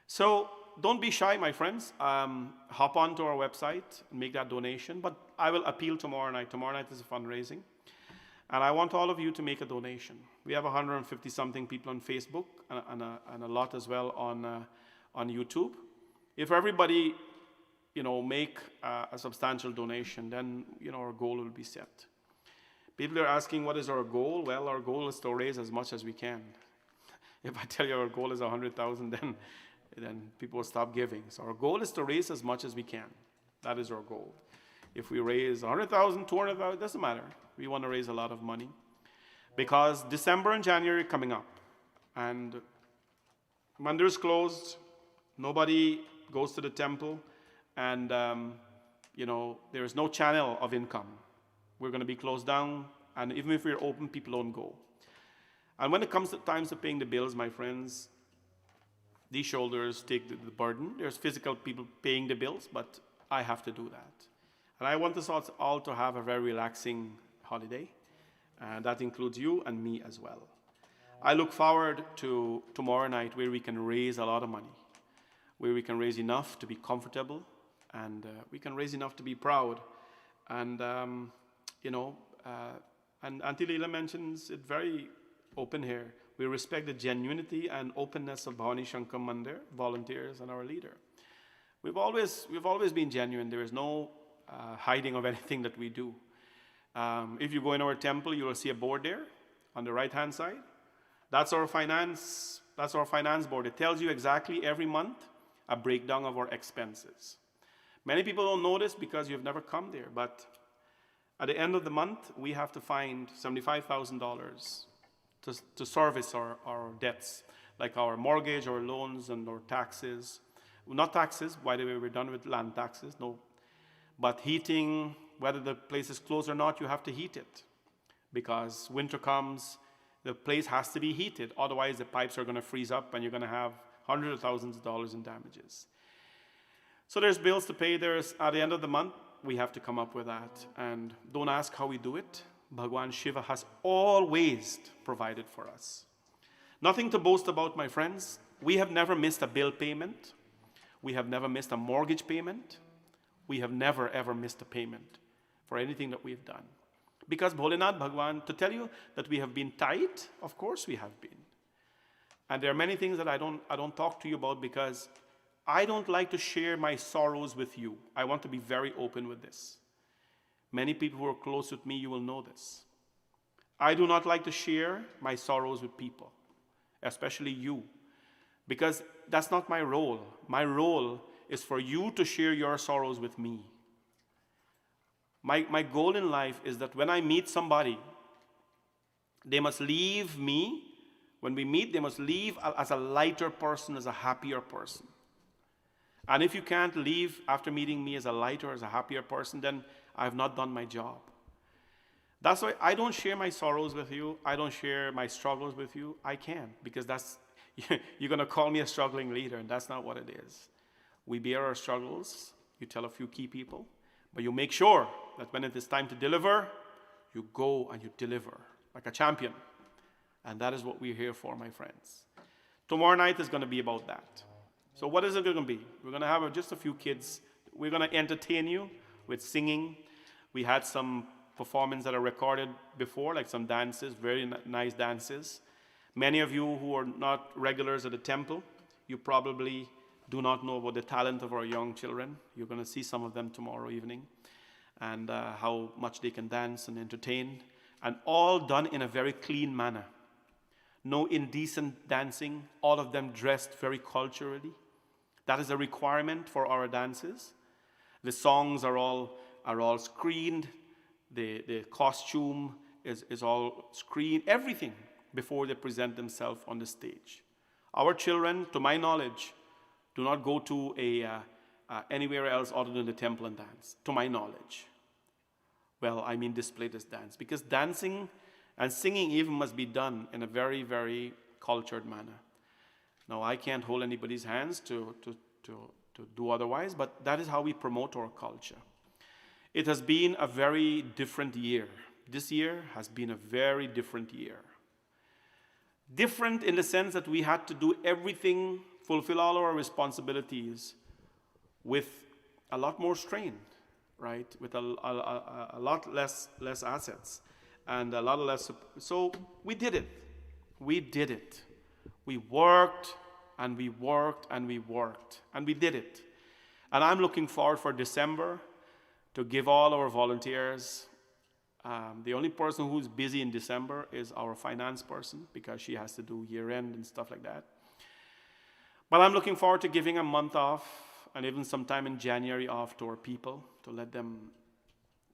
So don't be shy, my friends. Hop onto our website and make that donation. But I will appeal tomorrow night. Tomorrow night is a fundraising. And I want all of you to make a donation. We have 150-something people on Facebook and a lot as well on YouTube. If everybody, make a substantial donation, then, our goal will be set. People are asking, what is our goal? Well, our goal is to raise as much as we can. If I tell you our goal is 100,000, then people will stop giving. So our goal is to raise as much as we can. That is our goal. If we raise 100,000, 200,000, it doesn't matter. We want to raise a lot of money. Because December and January are coming up. And Mandir's closed. Nobody goes to the temple. And, there is no channel of income. We're going to be closed down. And even if we're open, people don't go. And when it comes to times of paying the bills, my friends, these shoulders take the burden. There's physical people paying the bills, but I have to do that. And I want us all to have a very relaxing holiday. And that includes you and me as well. I look forward to tomorrow night where we can raise a lot of money, where we can raise enough to be comfortable, and we can raise enough to be proud. And, and Auntie Leela mentions it very open here. We respect the genuinity and openness of Bhavani Shankar Mandir, volunteers, and our leader. We've always been genuine. There is no hiding of anything that we do. If you go in our temple, you will see a board there on the right-hand side. That's our finance board. It tells you exactly every month a breakdown of our expenses. Many people don't know this because you've never come there, but at the end of the month, we have to find $75,000 to service our debts, like our mortgage, our loans, and our taxes. Well, not taxes, by the way, we're done with land taxes, no. But heating, whether the place is closed or not, you have to heat it. Because winter comes, the place has to be heated. Otherwise, the pipes are going to freeze up and you're going to have hundreds of thousands of dollars in damages. So there's bills to pay. At the end of the month, we have to come up with that. And don't ask how we do it. Bhagwan Shiva has always provided for us. Nothing to boast about, my friends. We have never missed a bill payment. We have never missed a mortgage payment. We have never, ever missed a payment for anything that we've done. Because Bholenath Bhagwan, to tell you that we have been tight, of course we have been. And there are many things that I don't talk to you about because I don't like to share my sorrows with you. I want to be very open with this. Many people who are close with me, you will know this. I do not like to share my sorrows with people, especially you, because that's not my role. My role is for you to share your sorrows with me. My goal in life is that when I meet somebody, they must leave me. When we meet, they must leave as a lighter person, as a happier person. And if you can't leave after meeting me as a lighter, as a happier person, then I have not done my job. That's why I don't share my sorrows with you. I don't share my struggles with you. I can't, because you're going to call me a struggling leader, and that's not what it is. We bear our struggles. You tell a few key people, but you make sure that when it is time to deliver, you go and you deliver like a champion. And that is what we're here for, my friends. Tomorrow night is going to be about that. So what is it going to be? We're going to have just a few kids we're going to entertain you with singing. We had some performances that are recorded before, like some dances, very nice dances. Many of you who are not regulars at the temple, you probably do not know about the talent of our young children. You're going to see some of them tomorrow evening, and how much they can dance and entertain, and all done in a very clean manner. No indecent dancing, all of them dressed very culturally. That is a requirement for our dances. The songs are all screened. The costume is all screened, everything before they present themselves on the stage. Our children, to my knowledge, do not go to anywhere else other than the temple and dance, to my knowledge. Well, I mean display this dance, because dancing and singing even must be done in a very, very cultured manner. Now, I can't hold anybody's hands to do otherwise, but that is how we promote our culture. It has been a very different year. This year has been a very different year. Different in the sense that we had to do everything, fulfill all our responsibilities with a lot more strain, right? With a lot less assets and a lot less. So we did it. We did it. We worked and we worked and we worked and we did it. And I'm looking forward for December to give all our volunteers. The only person who's busy in December is our finance person, because she has to do year-end and stuff like that. But I'm looking forward to giving a month off, and even sometime in January off, to our people, to let them,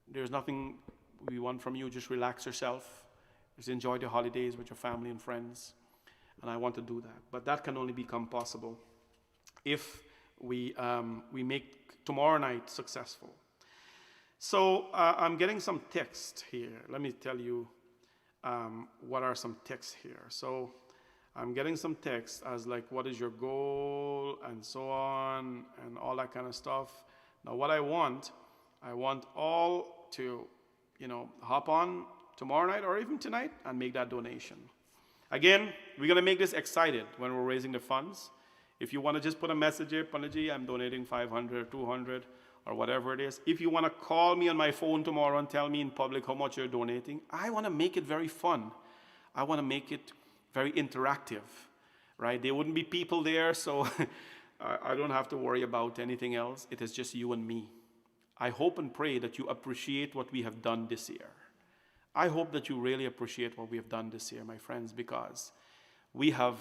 there's nothing we want from you, just relax yourself, just enjoy the holidays with your family and friends, and I want to do that. But that can only become possible if we make tomorrow night successful. So I'm getting some text here. Let me tell you what are some texts here. So I'm getting some text as like, what is your goal, and so on, and all that kind of stuff. Now, what I want all to, hop on tomorrow night or even tonight and make that donation. Again, we're going to make this excited when we're raising the funds. If you want to just put a message here, Panaji, I'm donating 500, 200, or whatever it is. If you want to call me on my phone tomorrow and tell me in public how much you're donating, I want to make it very fun. I want to make it very interactive, right? There wouldn't be people there, so I don't have to worry about anything else. It is just you and me. I hope and pray that you appreciate what we have done this year. I hope that you really appreciate what we have done this year, my friends, because we have,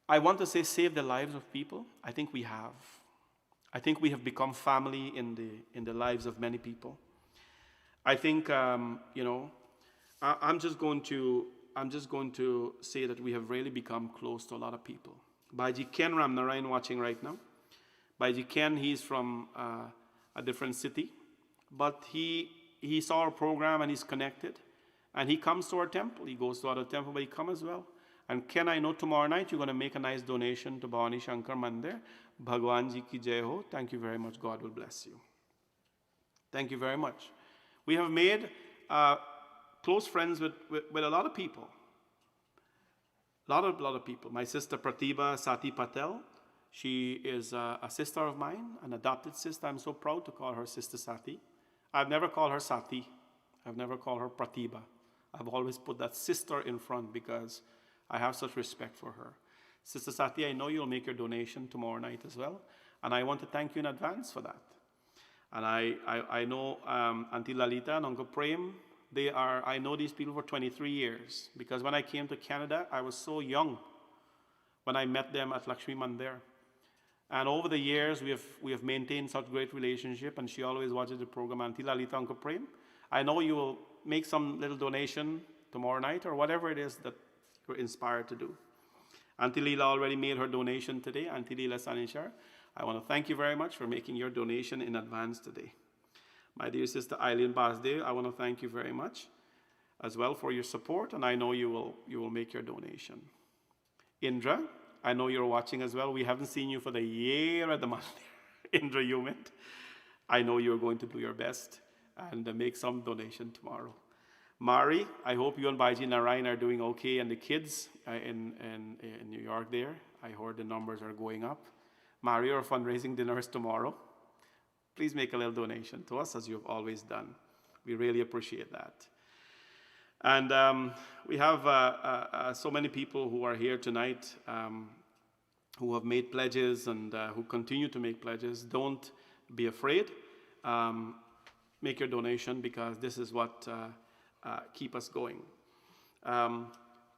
I want to say, saved the lives of people. I think we have. I think we have become family in the lives of many people. I think, I'm just going to say that we have really become close to a lot of people. Baiji Ken Ramnarayan watching right now. Baiji Ken, he's from a different city, but he saw our program and he's connected, and he comes to our temple. He goes to other temple, but he comes as well. And Ken, I know tomorrow night you're going to make a nice donation to Bhavani Shankar Mandir. Bhagwan Ji ki jai ho. Thank you very much. God will bless you. Thank you very much. We have made close friends with a lot of people. Lot of people. My sister Pratibha Sati Patel, she is a sister of mine, an adopted sister. I'm so proud to call her Sister Sati. I've never called her Sati. I've never called her Pratibha. I've always put that sister in front because I have such respect for her. Sister Sati, I know you'll make your donation tomorrow night as well, and I want to thank you in advance for that. And I know Auntie Lalita and Uncle Prem, I know these people for 23 years, because when I came to Canada, I was so young when I met them at Lakshmi Mandir. And over the years, we have maintained such great relationship, and she always watches the program. Auntie Lalita, Uncle Prem, I know you will make some little donation tomorrow night, or whatever it is that you're inspired to do. Auntie Leela already made her donation today. Auntie Leela Sanishar, I want to thank you very much for making your donation in advance today. My dear sister Eileen Basdale, I want to thank you very much as well for your support, and I know you will make your donation. Indra, I know you're watching as well. We haven't seen you for the year at the month. Indra Humit, I know you're going to do your best and make some donation tomorrow. Mari, I hope you and Baiji Narayan are doing okay, and the kids in New York there. I heard the numbers are going up. Mari, our fundraising dinner is tomorrow. please make a little donation to us as you have always done. We really appreciate that. And we have so many people who are here tonight who have made pledges and who continue to make pledges. Don't be afraid. Make your donation, because this is what keep us going.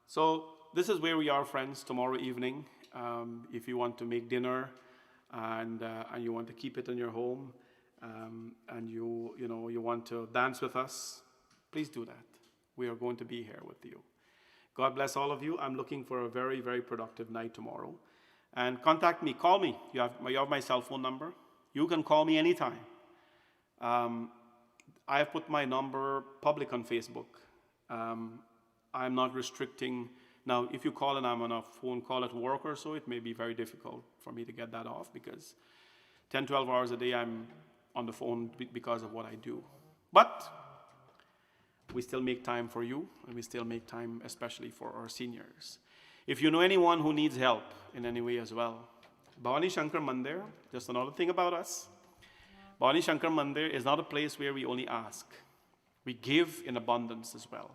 So this is where we are, friends, tomorrow evening. If you want to make dinner and you want to keep it in your home, and you want to dance with us, please do that. We are going to be here with you. God bless all of you. I'm looking for a very, very productive night tomorrow. And contact me, call me. You have my cell phone number. You can call me anytime. I have put my number public on Facebook. I'm not restricting. Now, if you call and I'm on a phone call at work or so, it may be very difficult for me to get that off, because 10, 12 hours a day I'm on the phone because of what I do. But we still make time for you, and we still make time especially for our seniors. If you know anyone who needs help in any way as well, Bhavani Shankar Mandir, just another thing about us, Bhavani Shankar Mandir is not a place where we only ask. We give in abundance as well.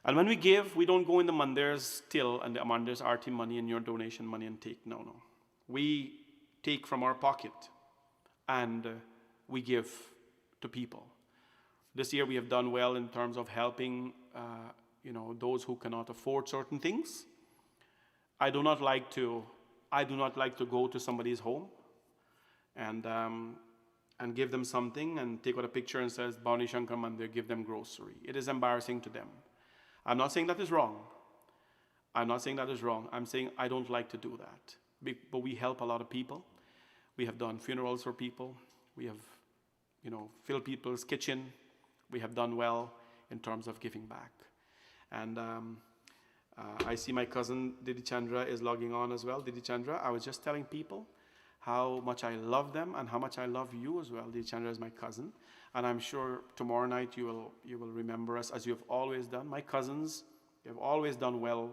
And when we give, we don't go in the mandirs till, and the mandirs arti money and your donation money and take. No. We take from our pocket and we give to people. This year we have done well in terms of helping those who cannot afford certain things. I do not like to go to somebody's home and give them something and take out a picture and says Bhavani Shankar Mandir, give them grocery. It is embarrassing to them. I'm not saying that is wrong. I'm saying I don't like to do that. But we help a lot of people. We have done funerals for people. We have filled people's kitchen. We have done well in terms of giving back. And I see my cousin Didi Chandra is logging on as well. Didi Chandra, I was just telling people how much I love them and how much I love you as well. Didi Chandra is my cousin. And I'm sure tomorrow night you will remember us as you have always done. My cousins, they have always done well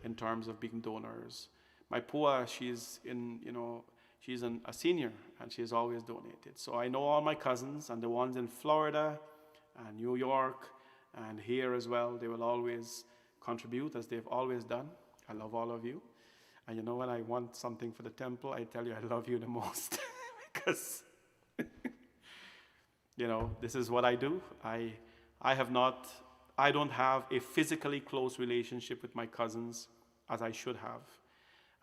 in terms of being donors. My Pua, she's a senior, and she has always donated. So I know all my cousins, and the ones in Florida and New York and here as well, they will always contribute as they've always done. I love all of you. And when I want something for the temple, I tell you I love you the most. Because, this is what I do. I don't have a physically close relationship with my cousins as I should have,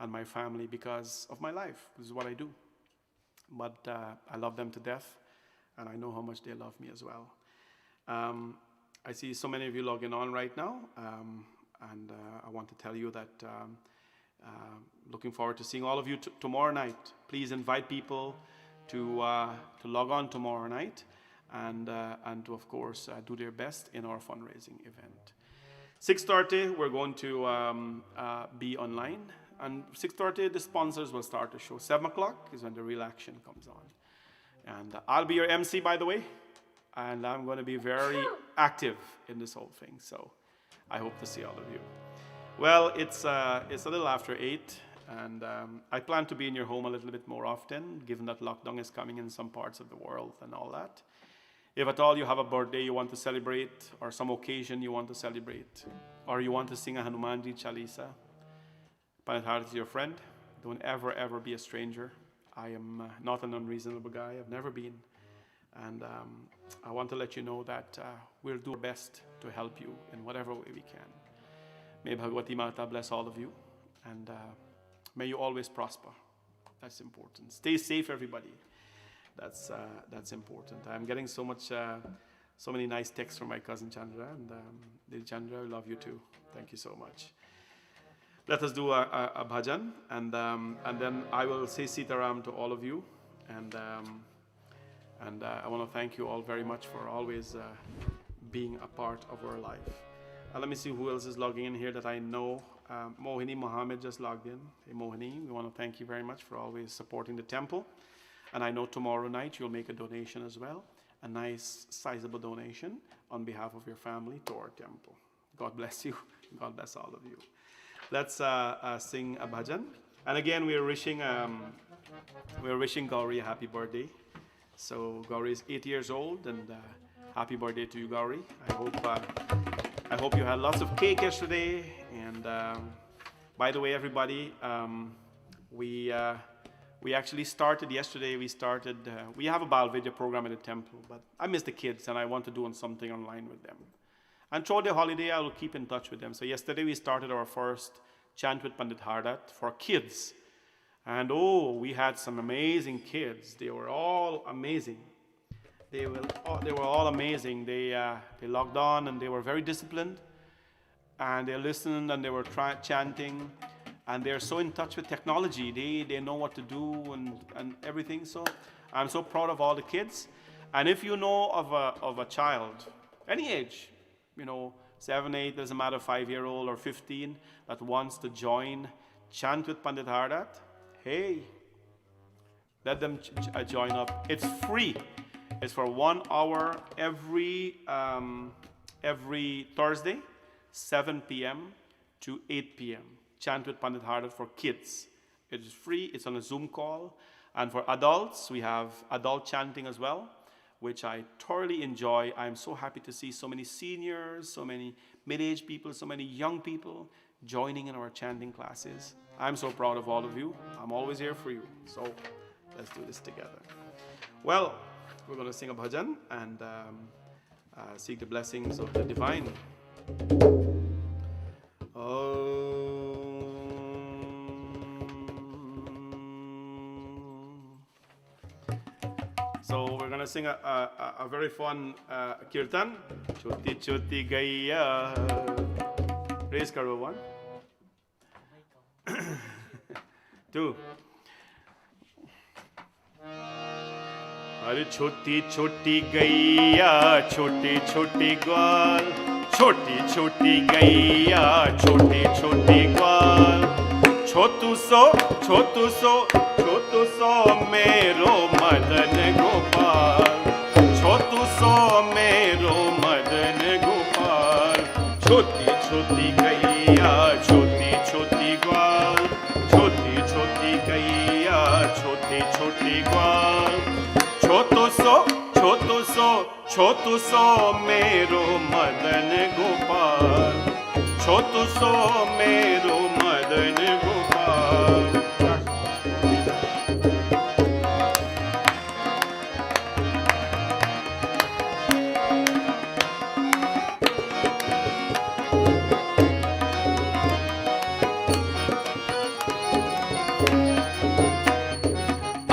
and my family, because of my life. This is what I do. But I love them to death, and I know how much they love me as well. I see so many of you logging on right now, and I want to tell you that looking forward to seeing all of you tomorrow night. Please invite people to log on tomorrow night, and to, of course, do their best in our fundraising event. 6:30, we're going to be online, and 6:30, the sponsors will start the show. 7 o'clock is when the real action comes on. And I'll be your MC, by the way, and I'm going to be very active in this whole thing, so I hope to see all of you. Well, it's a little after 8, and I plan to be in your home a little bit more often, given that lockdown is coming in some parts of the world and all that. If at all you have a birthday you want to celebrate, or some occasion you want to celebrate, or you want to sing a Hanumanji Chalisa, Panithar is your friend. Don't ever be a stranger. I am not an unreasonable guy. I've never been. And I want to let you know that we'll do our best to help you in whatever way we can. May Bhagavati Mata bless all of you, and may you always prosper. That's important. Stay safe, everybody. That's important. I'm getting so many nice texts from my cousin Chandra, and Didi Chandra, I love you too. Thank you so much. Let us do a bhajan, and then I will say Sitaram to all of you, and I want to thank you all very much for always being a part of our life. Let me see who else is logging in here that I know. Mohini Mohammed just logged in. Hey Mohini, we want to thank you very much for always supporting the temple. And I know tomorrow night you'll make a donation as well, a nice sizable donation on behalf of your family to our temple. God bless you. God bless all of you. Let's sing a bhajan. And again, we're wishing Gauri a happy birthday. So Gauri is 8 years old, and happy birthday to you, Gauri. I hope you had lots of cake yesterday. And by the way, everybody, we actually started yesterday. We have a Bal Vidya program at the temple, but I miss the kids, and I want to do something online with them. And throughout the holiday, I will keep in touch with them. So yesterday we started our first Chant with Pandit Hardat for kids. And oh, we had some amazing kids. They were all amazing. They were all amazing. They logged on, and they were very disciplined. And they listened, and they were chanting. And they're so in touch with technology. They know what to do and everything. So I'm so proud of all the kids. And if you know of a child, any age, 7, 8, doesn't matter, 5-year-old or 15, that wants to join Chant with Pandit Hardat, hey, let them join up. It's free. It's for 1 hour every Thursday, 7 p.m. to 8 p.m. Chant with Pandit Hardat for kids. It is free. It's on a Zoom call. And for adults, we have adult chanting as well, which I thoroughly enjoy. I'm so happy to see so many seniors, so many mid-aged people, so many young people joining in our chanting classes. I'm so proud of all of you. I'm always here for you. So let's do this together. Well, we're going to sing a bhajan and seek the blessings of the divine. So we're going to sing a very fun kirtan. Choti choti gaiya. Raise karo 1. 2. अरे छोटी छोटी गैया छोटे छोटे ग्वाल छोटी छोटी गैया छोटे छोटे ग्वाल छोटू सो मेरो मदन गोपाल छोटू सो मेरो मदन गोपाल छोटी छोटी गैया छोटी छोटी ग्वाल छोटी छोटी गैया छोटे छोटे ग्वाल छोटू सो मेरो मदन गोपाल छोटू सो मेरो मदन गोपाल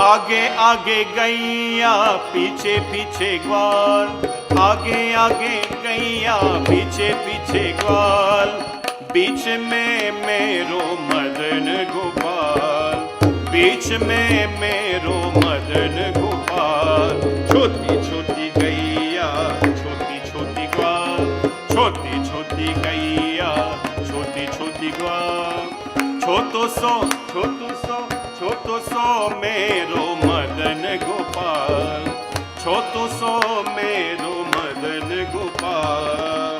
आगे आगे गैया पीछे पीछे ग्वाल आगे आगे गैया पीछे पीछे ग्वाल बीच में मेरो मदन गोपाल बीच में मेरो मदन गोपाल छोटी छोटी गैया छोटी छोटी ग्वाल छोटी छोटी गैया छोटी छोटी ग्वाल छोटू सो मेरो मदन गोपाल छोटू सो मेरो मदन गोपाल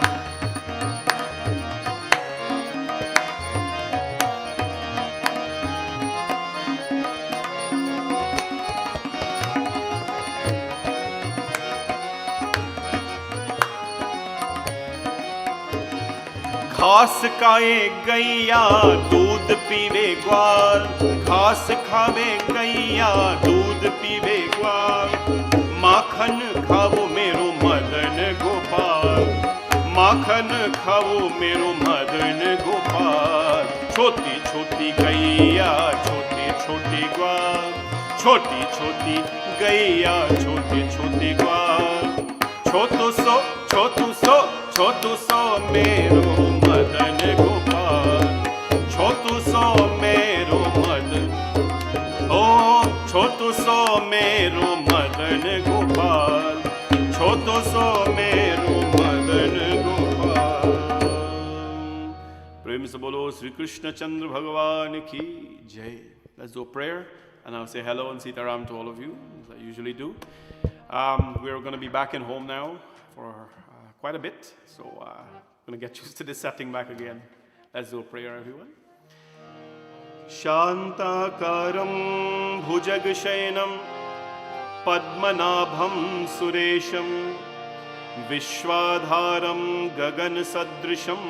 घास खाए गैया दूध पीवे ग्वाल घास खावे गैया दूध पीवे ग्वाल माखन खाओ मेरो मदन गोपाल माखन खाओ मेरो मदन गोपाल छोटी छोटी गैया छोटी छोटी ग्वाल छोटी छोटी गैया छोटी छोटी ग्वाल छोटू सो मेरो मदन गोपाल छोटू सो मेरो मदन ओ छोटू सो मेरो मदन गोपाल छोटू सो मेरो मदन गोपाल प्रेम से बोलो श्री कृष्ण चंद्र भगवान की जय. Let's do a prayer and I'll say hello and Sitaram to all of you as I usually do. We're going to be back in home now for quite a bit, so I'm going to get used to this setting back again. Let's do a prayer, everyone. Shantakaram bhujag shayanam Padmanabham Suresham Vishwadharam Gagan Sadrisham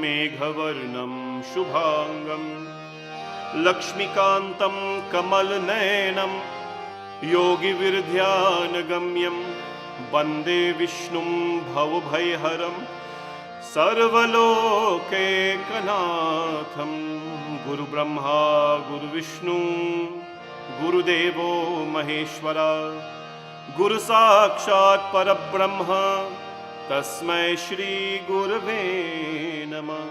Meghavarnam Shubhangam Lakshmikantam Kamalnayanam Yogi Virdhyanagamyam Bande Vishnum Bhavabhayharam Sarvaloke Kanatham Guru Brahma Guru Vishnu Guru Devo Maheshwara Guru Sakshat Parabrahma Tasmai Shri Gurave Namah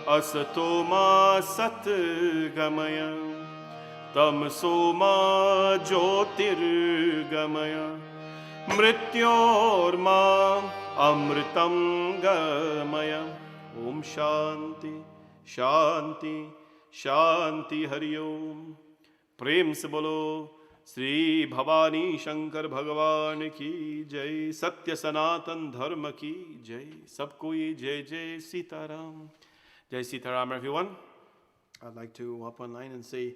Asato Ma Sat Gamaya Tamso Ma Jyotir Gamaya Mrityor Ma Amritam Gamaya Om Shanti Shanti Shanti Hari Om प्रेम से बोलो श्री भवानी शंकर भगवान की जय सत्य सनातन धर्म की जय सबको ये जय जय Sitaram Jai Sitaram everyone. I'd like to hop online and say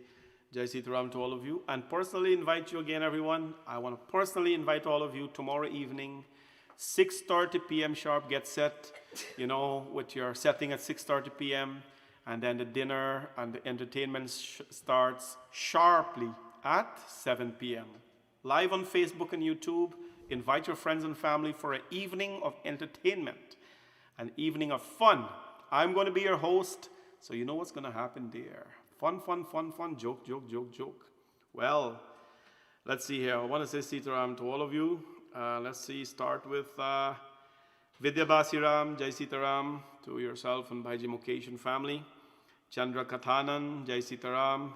Jai Sitaram to all of you and personally invite you again everyone. I want to personally invite all of you tomorrow evening 6:30 p.m. sharp. Get set, with your setting at 6:30 p.m. and then the dinner and the entertainment starts sharply at 7 p.m. Live on Facebook and YouTube. Invite your friends and family for an evening of entertainment, an evening of fun. I'm going to be your host, so you know what's going to happen there. Fun, fun, fun, fun, joke, joke, joke, joke. Well, let's see here. I want to say Sitaram to all of you. Let's see, start with Vidya Basiram, Jai Sitaram to yourself and Bhaiji Mukesh and family. Chandra Kathanan, Jai Sitaram.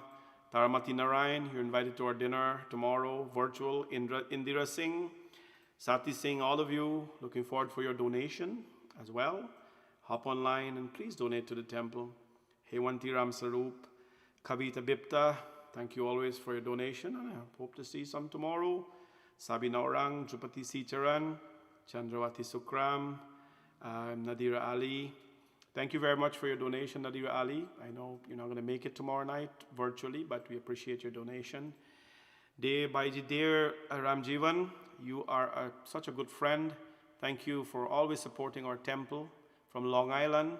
Taramati Narayan, you're invited to our dinner tomorrow, virtual. Indira Singh, Sati Singh, all of you, looking forward for your donation as well. Hop online and please donate to the temple. Hewanti Ram Sarup, Kavita Bipta, thank you always for your donation. And I hope to see some tomorrow. Sabina Orang, Jupati Sicharan, Chandrawati Sukram, Nadira Ali. Thank you very much for your donation, Nadira Ali. I know you're not going to make it tomorrow night virtually, but we appreciate your donation. Dear Baiji, dear Ramjivan, you are such a good friend. Thank you for always supporting our temple from Long Island.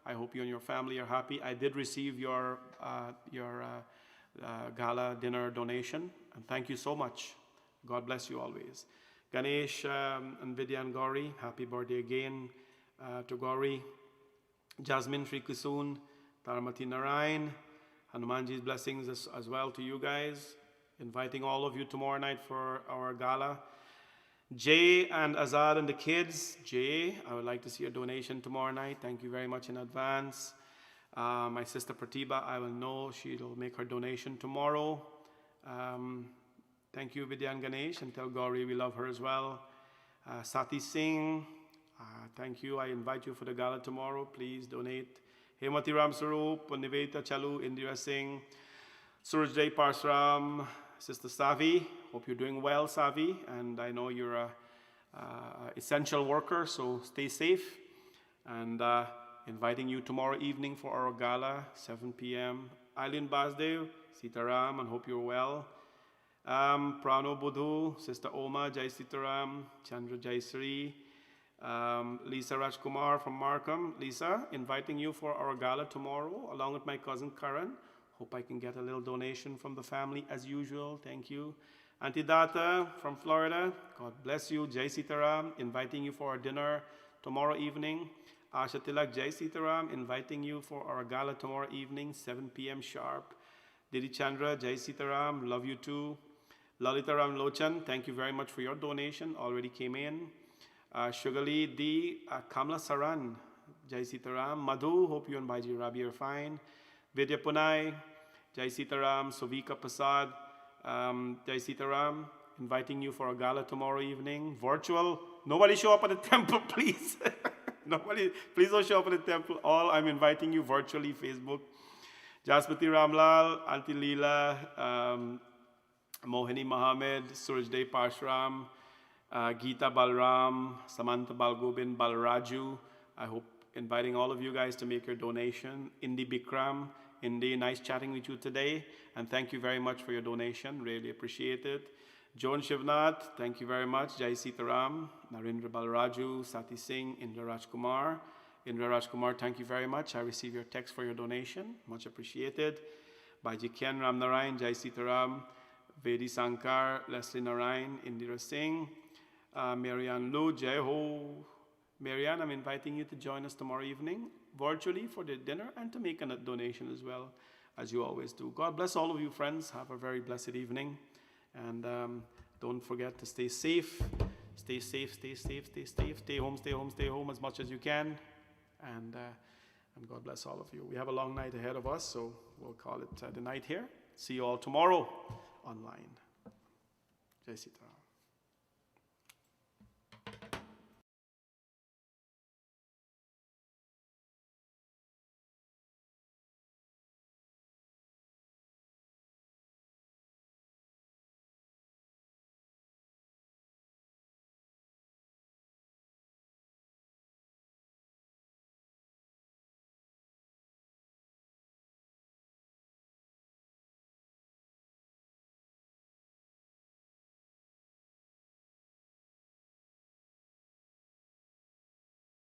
I hope you and your family are happy. I did receive your gala dinner donation, and thank you so much. God bless you always. Ganesh and Vidya and Gauri, happy birthday again to Gauri. Jasmine Sri Kusun, Taramati Narayan, Hanumanji's blessings as well to you guys. Inviting all of you tomorrow night for our gala. Jay and Azad and the kids. Jay, I would like to see your donation tomorrow night. Thank you very much in advance. My sister Pratibha, I will know she'll make her donation tomorrow. Thank you, Vidya and Ganesh, and tell Gauri we love her as well. Sati Singh, thank you. I invite you for the gala tomorrow. Please donate. Hemati Ram Sarup, Niveta Chalu, Indira Singh, Surajday Parsram, Sister Savi. Hope you're doing well, Savi. And I know you're a essential worker, so stay safe. And inviting you tomorrow evening for our gala, 7 p.m. Eileen Basdev, Sitaram, and hope you're well. Prano Budhu, Sister Oma, Jai Sitaram, Chandra Jaisri, Lisa Rajkumar from Markham. Lisa, inviting you for our gala tomorrow, along with my cousin Karan. Hope I can get a little donation from the family as usual. Thank you. Auntie Data from Florida, God bless you. Jai Sitaram, inviting you for our dinner tomorrow evening. Asha Tilak, Jai Sitaram, inviting you for our gala tomorrow evening, 7 p.m. sharp. Didi Chandra, Jai Sitaram, love you too. Lalita Ram Lochan, thank you very much for your donation, already came in. Shugali D, Kamla Saran, Jai Sitaram. Madhu, hope you and Baiji Rabi are fine. Vidya Punai, Jai Sitaram. Sovika Prasad, Jai Sitaram, inviting you for a gala tomorrow evening. Virtual, nobody show up at the temple, please. Nobody, please don't show up at the temple. All I'm inviting you virtually, Facebook. Jaspati Ramlal, Auntie Leela, Mohini Mohammed, Surajday Parshram, Geeta Balram, Samantha Balgobin, Balraju. I hope inviting all of you guys to make your donation. Indi Bikram, Indi, nice chatting with you today. And thank you very much for your donation. Really appreciate it. Joan Shivnath, thank you very much. Jai Sitaram, Narendra Balaraju, Sati Singh, Indra Rajkumar. Indra Rajkumar, thank you very much. I receive your text for your donation. Much appreciated. Baji Kian Ram Narayan, Jai Sitaram, Vedi Sankar, Leslie Narayan, Indira Singh, Marianne Lu, Jai Ho. Marianne, I'm inviting you to join us tomorrow evening, virtually for the dinner, and to make a donation as well, as you always do. God bless all of you, friends. Have a very blessed evening. And don't forget to stay safe. Stay safe, stay safe, stay safe. Stay home, stay home, stay home as much as you can. And God bless all of you. We have a long night ahead of us, so we'll call it the night here. See you all tomorrow online. Jai Sitaram.